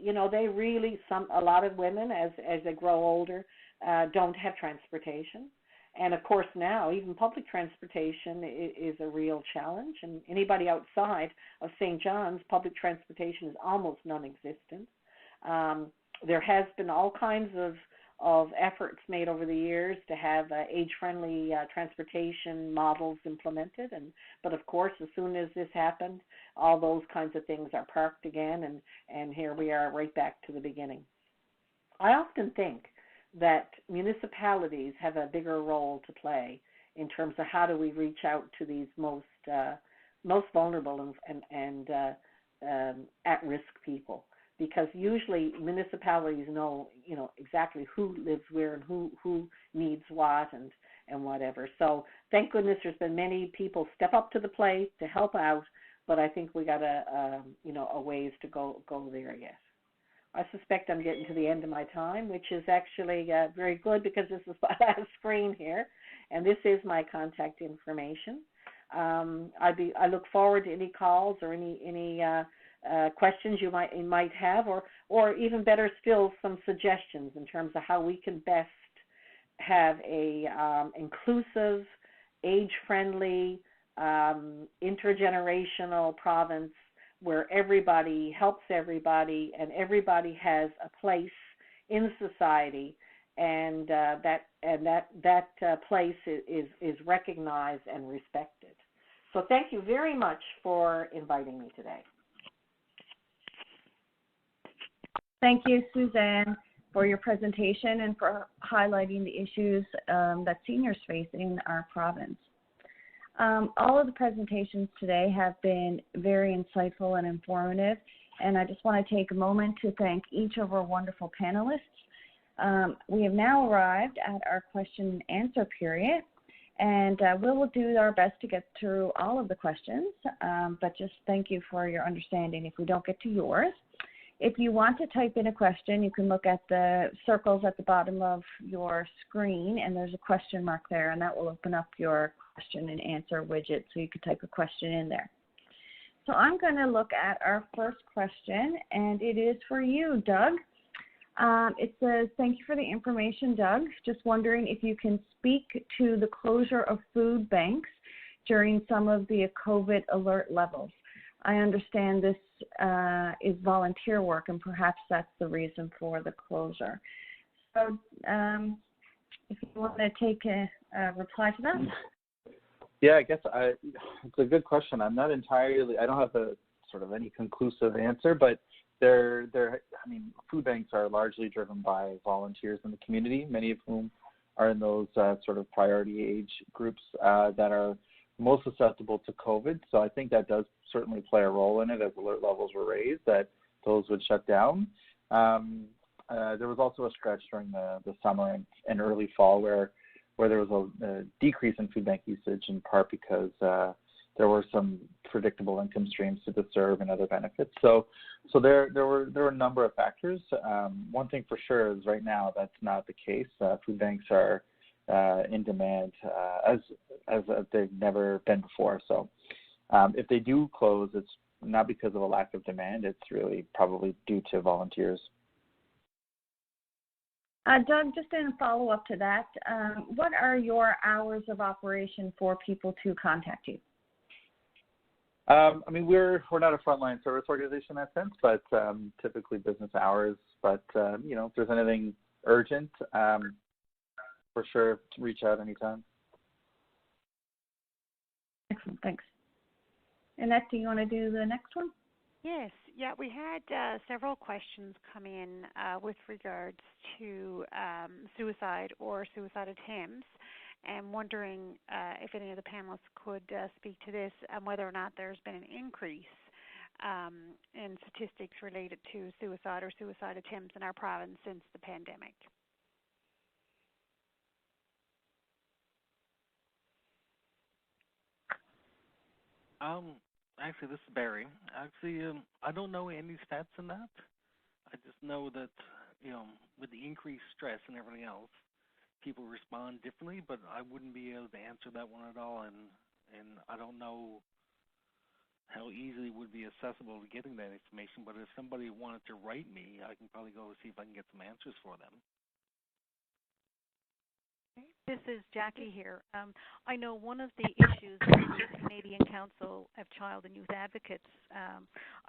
lot of women, as they grow older, don't have transportation. And of course now, even public transportation is a real challenge. And anybody outside of St. John's, public transportation is almost non-existent. There has been all kinds of efforts made over the years to have age-friendly transportation models implemented, but of course, as soon as this happened, all those kinds of things are parked again, and here we are right back to the beginning. I often think that municipalities have a bigger role to play in terms of how do we reach out to these most vulnerable and at-risk people. Because usually municipalities know, exactly who lives where and who needs what and whatever. So thank goodness there's been many people step up to the plate to help out, but I think we got a ways to go there yet. I suspect I'm getting to the end of my time, which is actually very good because this is my last screen here, and this is my contact information. I look forward to any calls or any questions you might have, or even better still, some suggestions in terms of how we can best have a inclusive, age-friendly, intergenerational province where everybody helps everybody and everybody has a place in society, and that place is recognized and respected. So thank you very much for inviting me today. Thank you, Suzanne, for your presentation and for highlighting the issues that seniors face in our province. All of the presentations today have been very insightful and informative, and I just want to take a moment to thank each of our wonderful panelists. We have now arrived at our question and answer period, and we will do our best to get through all of the questions, but just thank you for your understanding if we don't get to yours. If you want to type in a question, you can look at the circles at the bottom of your screen, and there's a question mark there, and that will open up your question and answer widget so you can type a question in there. So I'm going to look at our first question, and it is for you, Doug. It says, thank you for the information, Doug. Just wondering if you can speak to the closure of food banks during some of the COVID alert levels. I understand this is volunteer work, and perhaps that's the reason for the closure. So if you want to take a reply to that. Yeah, I guess it's a good question. I don't have any conclusive answer, but food banks are largely driven by volunteers in the community, many of whom are in those sort of priority age groups that are most susceptible to COVID. So I think that does certainly play a role in it as alert levels were raised, that those would shut down. There was also a stretch during the summer and early fall where where there was a decrease in food bank usage, in part because there were some predictable income streams to the serve and other benefits. So there were a number of factors. One thing for sure is right now that's not the case. Food banks are in demand as they've never been before. So if they do close, it's not because of a lack of demand. It's really probably due to volunteers. Doug, just in follow-up to that, what are your hours of operation for people to contact you? I mean, we're not a frontline service organization in that sense, but typically business hours. But you know, if there's anything urgent, for sure, reach out anytime. Excellent, thanks. Annette, do you want to do the next one? Yes, yeah, we had several questions come in with regards to suicide or suicide attempts, and wondering if any of the panelists could speak to this and whether or not there's been an increase in statistics related to suicide or suicide attempts in our province since the pandemic. Actually, this is Barry. Actually, I don't know any stats in that. I just know that, you know, with the increased stress and everything else, people respond differently, but I wouldn't be able to answer that one at all, and I don't know how easily it would be accessible to getting that information, but if somebody wanted to write me, I can probably go see if I can get some answers for them. This is Jackie here. I know one of the issues that the Canadian Council of Child and Youth Advocates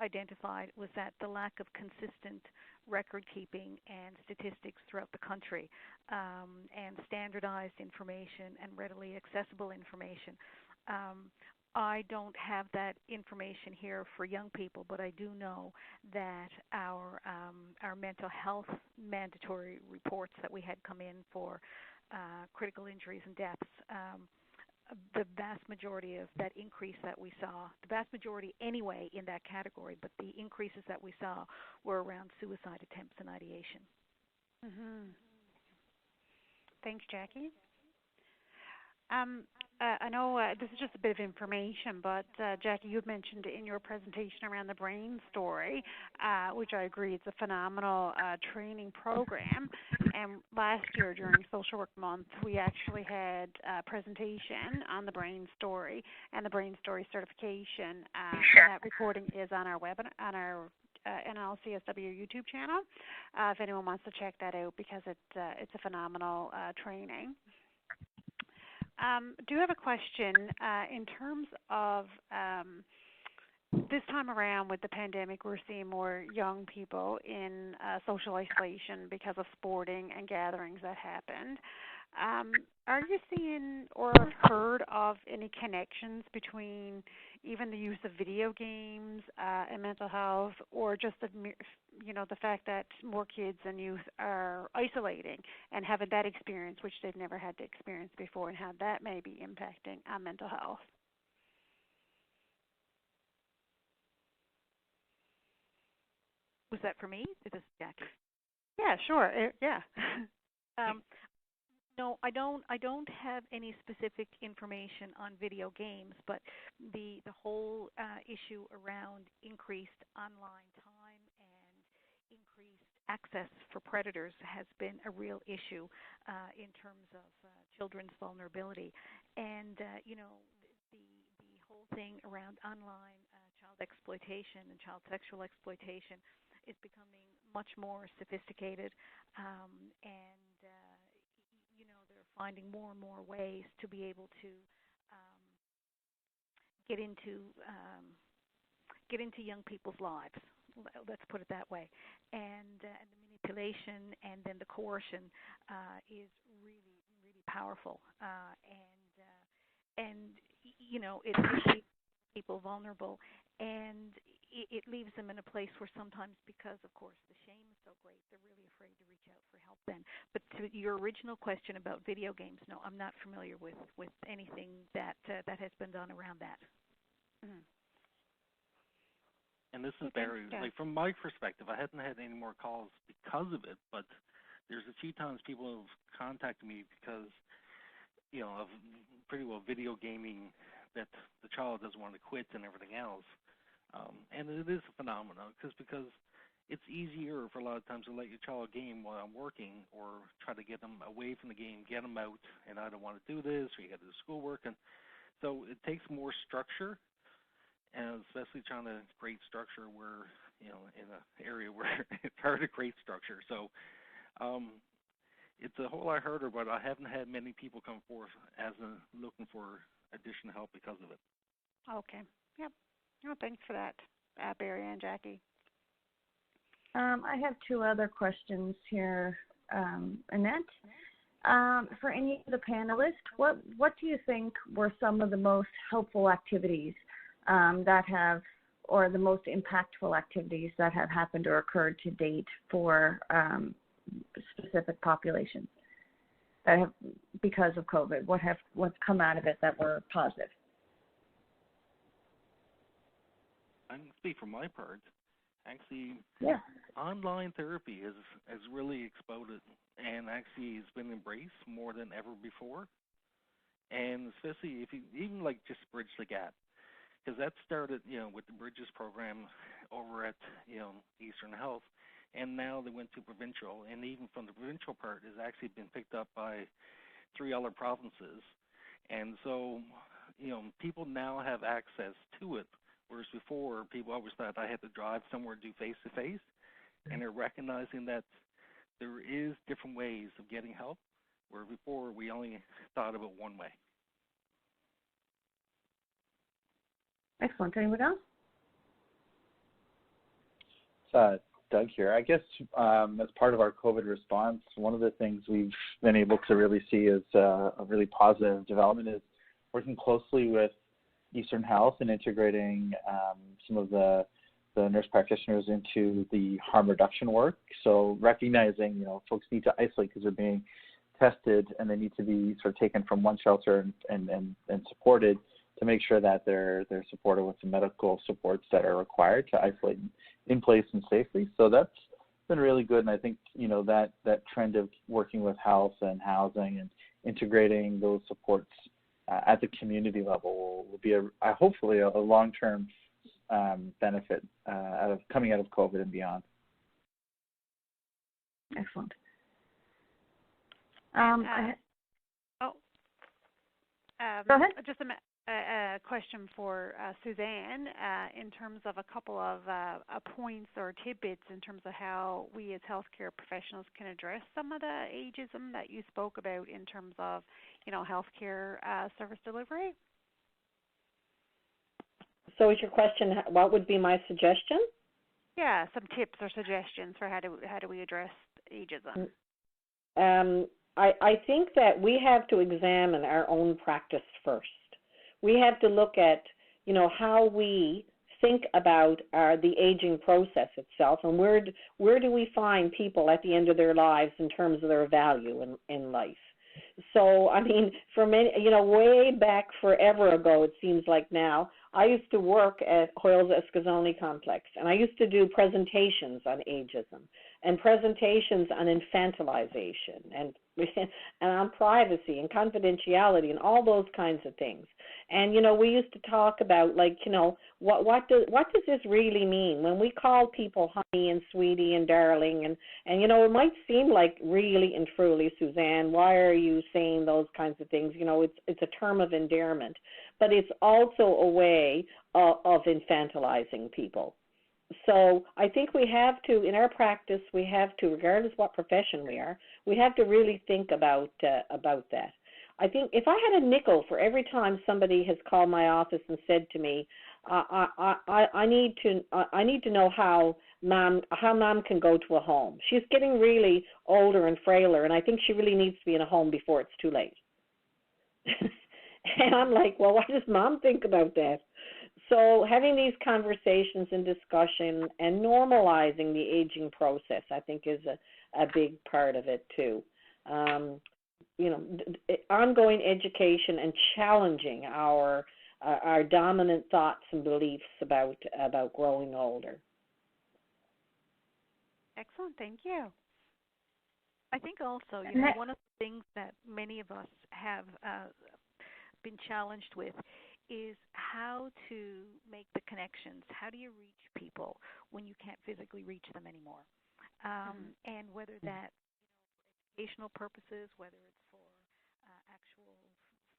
identified was that the lack of consistent record keeping and statistics throughout the country, and standardized information and readily accessible information. I don't have that information here for young people, but I do know that our mental health mandatory reports that we had come in for critical injuries and deaths, the vast majority of that increase that we saw, the vast majority anyway in that category, but the increases that we saw were around suicide attempts and ideation. Mm-hmm. Thanks, Jackie. I know this is just a bit of information, but Jackie, you had mentioned in your presentation around the brain story, which I agree is a phenomenal training program. And last year during Social Work Month, we actually had a presentation on the brain story and the brain story certification. And that recording is on our NLCSW YouTube channel. If anyone wants to check that out, because it's a phenomenal training. Do have a question in terms of this time around with the pandemic. We're seeing more young people in social isolation because of sporting and gatherings that happened. Are you seeing or have heard of any connections between even the use of video games and mental health, or just the fact that more kids and youth are isolating and having that experience, which they've never had to experience before, and how that may be impacting on mental health? Was that for me? This is Jackie. Yeah, sure. Yeah. No, I don't have any specific information on video games, but the whole issue around increased online time and increased access for predators has been a real issue in terms of children's vulnerability. And the whole thing around online child exploitation and child sexual exploitation is becoming much more sophisticated, and they're finding more and more ways to be able to get into young people's lives. Let's put it that way. And the manipulation and then the coercion is really, really powerful. It leaves people vulnerable, and it leaves them in a place where sometimes, because of course the shame is so great, they're really afraid to reach out for help then. But to your original question about video games, no, I'm not familiar with anything that has been done around that. Mm-hmm. And this is Barry. Like, from my perspective, I hadn't had any more calls because of it, but there's a few times people have contacted me because of pretty well video gaming that the child doesn't want to quit and everything else. And it is a phenomenon because it's easier for a lot of times to let your child game while I'm working, or try to get them away from the game, get them out, and I don't want to do this, or you got to do schoolwork. And so it takes more structure, and especially trying to create structure where, in an area where it's hard to create structure. So it's a whole lot harder, but I haven't had many people come forth as looking for additional help because of it. Okay. Yep. Oh, thanks for that, Barry and Jackie. I have two other questions here, Annette. For any of the panelists, what do you think were some of the most helpful activities that have, or the most impactful activities that have happened or occurred to date for specific populations that have, because of COVID? What's come out of it that were positive? I can speak for my part. Actually, yeah. Online therapy has really exploded, and actually has been embraced more than ever before. And especially if you even like just bridge the gap, because that started with the Bridges program over at Eastern Health, and now they went to provincial, and even from the provincial part has actually been picked up by 3 other provinces, and so people now have access to it. Whereas before, people always thought I had to drive somewhere to do face-to-face, and they're recognizing that there is different ways of getting help, where before we only thought of it one way. Excellent. Anyone else? Doug here. I guess as part of our COVID response, one of the things we've been able to really see as a really positive development is working closely with Eastern Health and integrating some of the nurse practitioners into the harm reduction work. So recognizing, folks need to isolate because they're being tested, and they need to be sort of taken from one shelter and supported to make sure that they're supported with the medical supports that are required to isolate in place and safely. So that's been really good, and I think that trend of working with health and housing and integrating those supports at the community level will be hopefully a long-term benefit coming out of COVID and beyond. Excellent. Go ahead. Just a question for Suzanne in terms of a couple of points or tidbits in terms of how we as healthcare professionals can address some of the ageism that you spoke about in terms of, healthcare service delivery. So is your question, what would be my suggestion? Yeah, some tips or suggestions for how do we address ageism? I think that we have to examine our own practice first. We have to look at, how we think about the aging process itself, and where do we find people at the end of their lives in terms of their value in life. So, for many, way back forever ago, it seems like now, I used to work at Hoyle's Escazone Complex, and I used to do presentations on ageism and presentations on infantilization and on privacy and confidentiality and all those kinds of things. And, we used to talk about, what does this really mean? When we call people honey and sweetie and darling, and it might seem like really and truly, Suzanne, why are you saying those kinds of things? It's a term of endearment, but it's also a way of infantilizing people. So I think we have to, in our practice, regardless what profession we are, we have to really think about that. I think if I had a nickel for every time somebody has called my office and said to me, I need to know how mom can go to a home. She's getting really older and frailer, and I think she really needs to be in a home before it's too late. And I'm like, well, what does mom think about that? So having these conversations and discussion and normalizing the aging process, I think, is a big part of it too. Ongoing education and challenging our dominant thoughts and beliefs about growing older. Excellent, thank you. I think also, And that, one of the things that many of us have been challenged with is how to make the connections. How do you reach people when you can't physically reach them anymore? And whether that educational purposes, whether it's for actual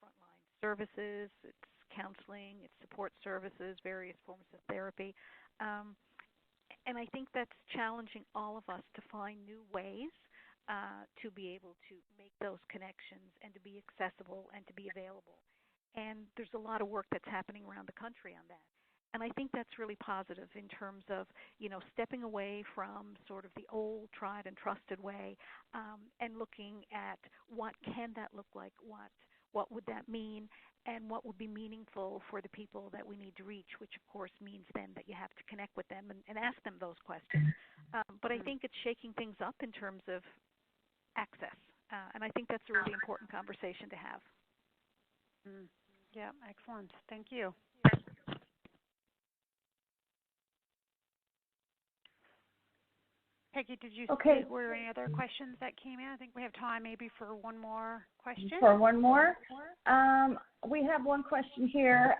frontline services, it's counseling, it's support services, various forms of therapy. Um, and I think that's challenging all of us to find new ways to be able to make those connections and to be accessible and to be available. And there's a lot of work that's happening around the country on that. And I think that's really positive in terms of, stepping away from sort of the old tried and trusted way and looking at what can that look like, what would that mean, and what would be meaningful for the people that we need to reach, which of course means then that you have to connect with them and ask them those questions. But I think it's shaking things up in terms of access, and I think that's a really important conversation to have. Yeah, excellent. Thank you. Peggy, did you okay, were there any other questions that came in? I think we have time maybe for one more question. for one more, we have one question here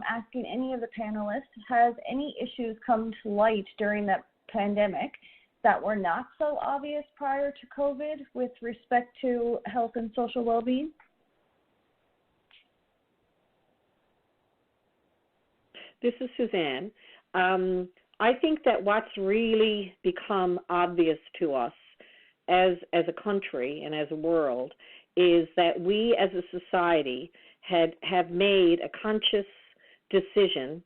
asking any of the panelists, has any issues come to light during that pandemic that were not so obvious prior to COVID with respect to health and social well-being? This is Suzanne. I think that what's really become obvious to us as a country and as a world is that we as a society have made a conscious decision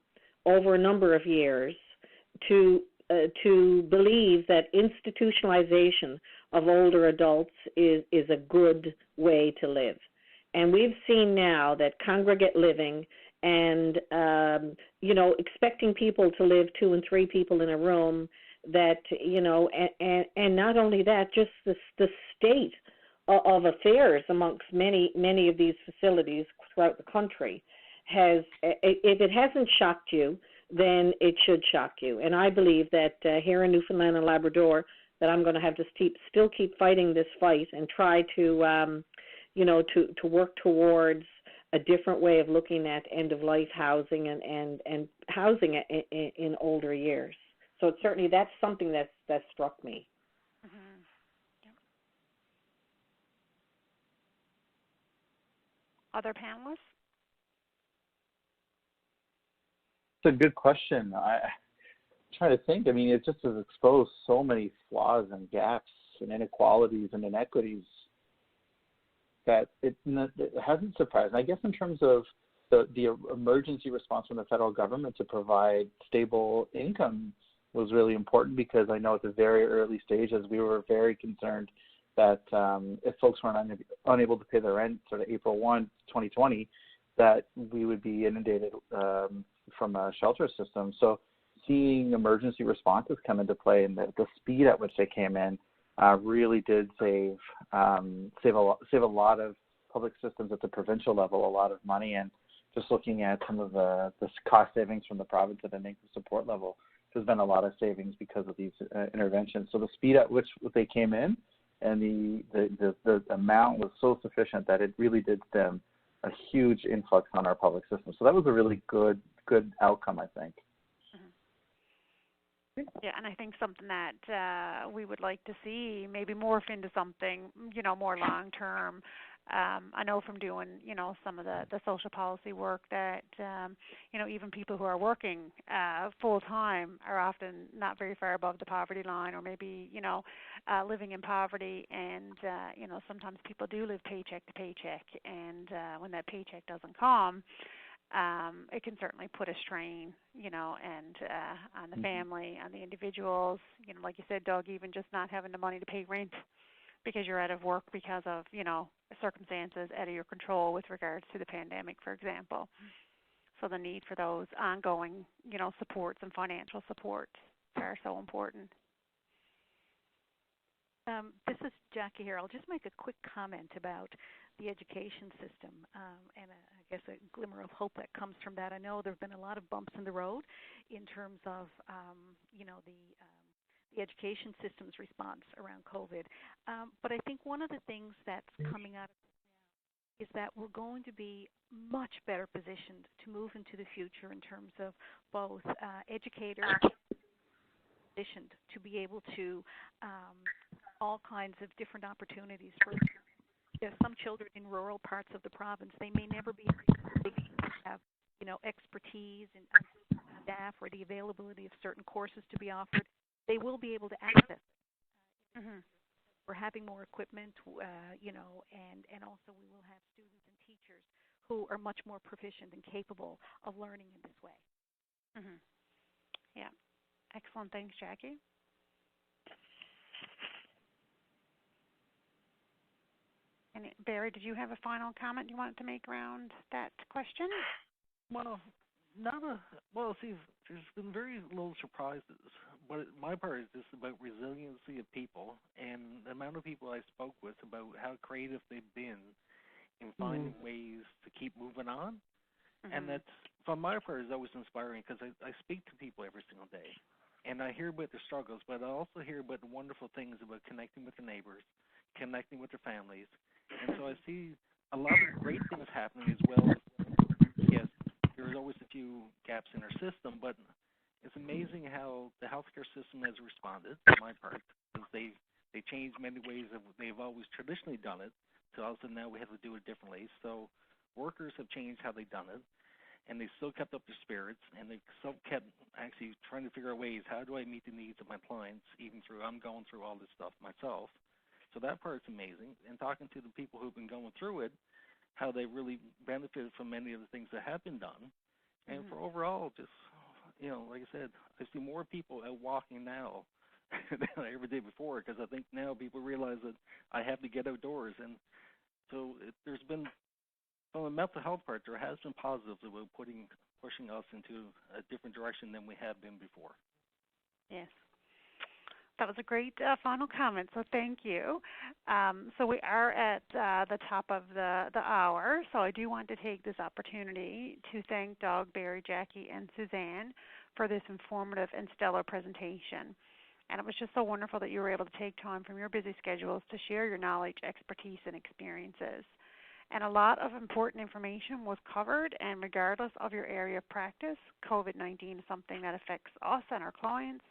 over a number of years to believe that institutionalization of older adults is a good way to live. And we've seen now that congregate living and expecting people to live 2 and 3 people in a room, that and not only that, just the state of affairs amongst many of these facilities throughout the country has, if it hasn't shocked you, then it should shock you. And I believe that here in Newfoundland and Labrador, that I'm going to have to still keep fighting this fight and try to to work towards a different way of looking at end-of-life housing and housing in older years. So it's certainly, that's something that struck me. Mm-hmm. Yep. Other panelists? It's a good question. I try to think. I mean, it just has exposed so many flaws and gaps and inequalities and inequities that it hasn't surprised. And I guess in terms of the emergency response from the federal government to provide stable income was really important, because I know at the very early stages we were very concerned that if folks were unable to pay their rent sort of April 1, 2020, that we would be inundated from a shelter system. So seeing emergency responses come into play and the speed at which they came in really did save a lot of public systems at the provincial level a lot of money. And just looking at some of the cost savings from the province at an income support level, there's been a lot of savings because of these interventions. So the speed at which they came in and the amount was so sufficient that it really did stem a huge influx on our public system. So that was a really good outcome, I think. Yeah, and I think something that we would like to see maybe morph into something, more long-term. I know from doing, some of the social policy work that, even people who are working full-time are often not very far above the poverty line, or maybe, living in poverty. And, sometimes people do live paycheck to paycheck. And when that paycheck doesn't come, it can certainly put a strain, and on the family, on the individuals. Like you said, Doug, even just not having the money to pay rent because you're out of work because of, circumstances out of your control with regards to the pandemic, for example. So the need for those ongoing, supports and financial supports are so important. This is Jackie here. I'll just make a quick comment about the education system and I guess a glimmer of hope that comes from that. I know there have been a lot of bumps in the road in terms of, the education system's response around COVID. But I think one of the things that's coming out is that we're going to be much better positioned to move into the future in terms of both educators positioned to be able to all kinds of different opportunities for some children in rural parts of the province. They may never be able to have, expertise and staff or the availability of certain courses to be offered. They will be able to access. We're having more equipment, and also we will have students and teachers who are much more proficient and capable of learning in this way. Yeah. Excellent. Thanks, Jackie. And Barry, did you have a final comment you wanted to make around that question? Well, see, there's been very little surprises, but my part is just about resiliency of people and the amount of people I spoke with about how creative they've been in finding ways to keep moving on. And that's, from my part, is always inspiring because I speak to people every single day, and I hear about their struggles, but I also hear about the wonderful things about connecting with their neighbors, connecting with their families. And so I see a lot of great things happening as well. Yes, there's always a few gaps in our system, but it's amazing how the healthcare system has responded, for my part, because they changed many ways that they've always traditionally done it, to also now we have to do it differently. So workers have changed how they've done it, and they still kept up their spirits, and they still kept actually trying to figure out ways, how do I meet the needs of my clients, even through I'm going through all this stuff myself. So that part's amazing. And talking to the people who've been going through it, how they really benefited from many of the things that have been done. And for overall, just, like I said, I see more people out walking now than I ever did before, because I think now people realize that I have to get outdoors. And so there's been, from a mental health part, there has been positives about pushing us into a different direction than we have been before. Yes. That was a great final comment, so thank you. So we are at the top of the hour, so I do want to take this opportunity to thank Doug, Barry, Jackie, and Suzanne for this informative and stellar presentation. And it was just so wonderful that you were able to take time from your busy schedules to share your knowledge, expertise, and experiences. And a lot of important information was covered, and regardless of your area of practice, COVID-19 is something that affects us and our clients.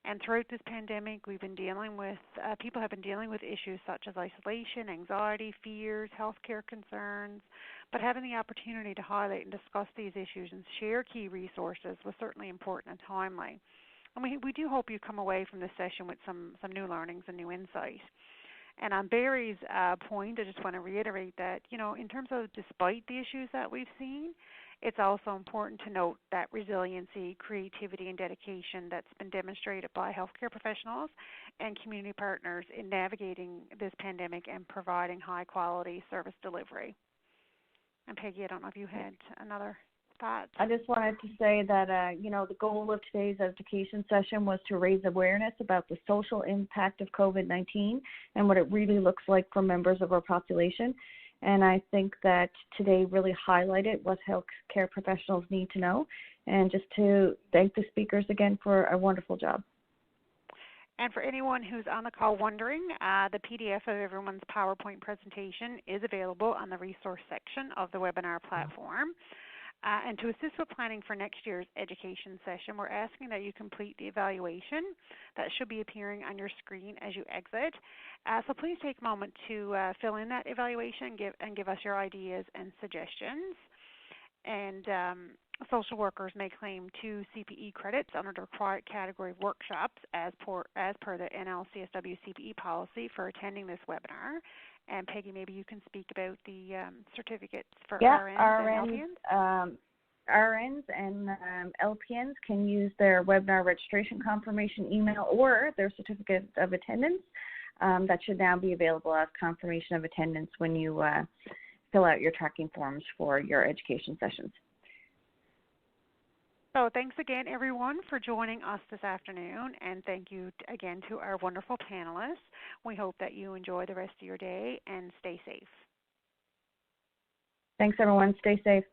And throughout this pandemic, we've been dealing with, people have been dealing with issues such as isolation, anxiety, fears, healthcare concerns. But having the opportunity to highlight and discuss these issues and share key resources was certainly important and timely. And we do hope you come away from this session with some new learnings and new insight. And on Barry's point, I just want to reiterate that, in terms of despite the issues that we've seen, it's also important to note that resiliency, creativity, and dedication that's been demonstrated by healthcare professionals and community partners in navigating this pandemic and providing high-quality service delivery. And Peggy, I don't know if you had another thought. I just wanted to say that, the goal of today's education session was to raise awareness about the social impact of COVID-19 and what it really looks like for members of our population. And I think that today really highlighted what healthcare professionals need to know, and just to thank the speakers again for a wonderful job. And for anyone who's on the call wondering, the PDF of everyone's PowerPoint presentation is available on the resource section of the webinar platform. And to assist with planning for next year's education session, we're asking that you complete the evaluation that should be appearing on your screen as you exit. So please take a moment to fill in that evaluation and give us your ideas and suggestions. And social workers may claim 2 CPE credits under the required category of workshops as per the NLCSW CPE policy for attending this webinar. And Peggy, maybe you can speak about the certificates for RNs and LPNs. RNs and LPNs can use their webinar registration confirmation email or their certificate of attendance. That should now be available as confirmation of attendance when you fill out your tracking forms for your education sessions. So thanks again, everyone, for joining us this afternoon, and thank you again to our wonderful panelists. We hope that you enjoy the rest of your day and stay safe. Thanks, everyone. Stay safe.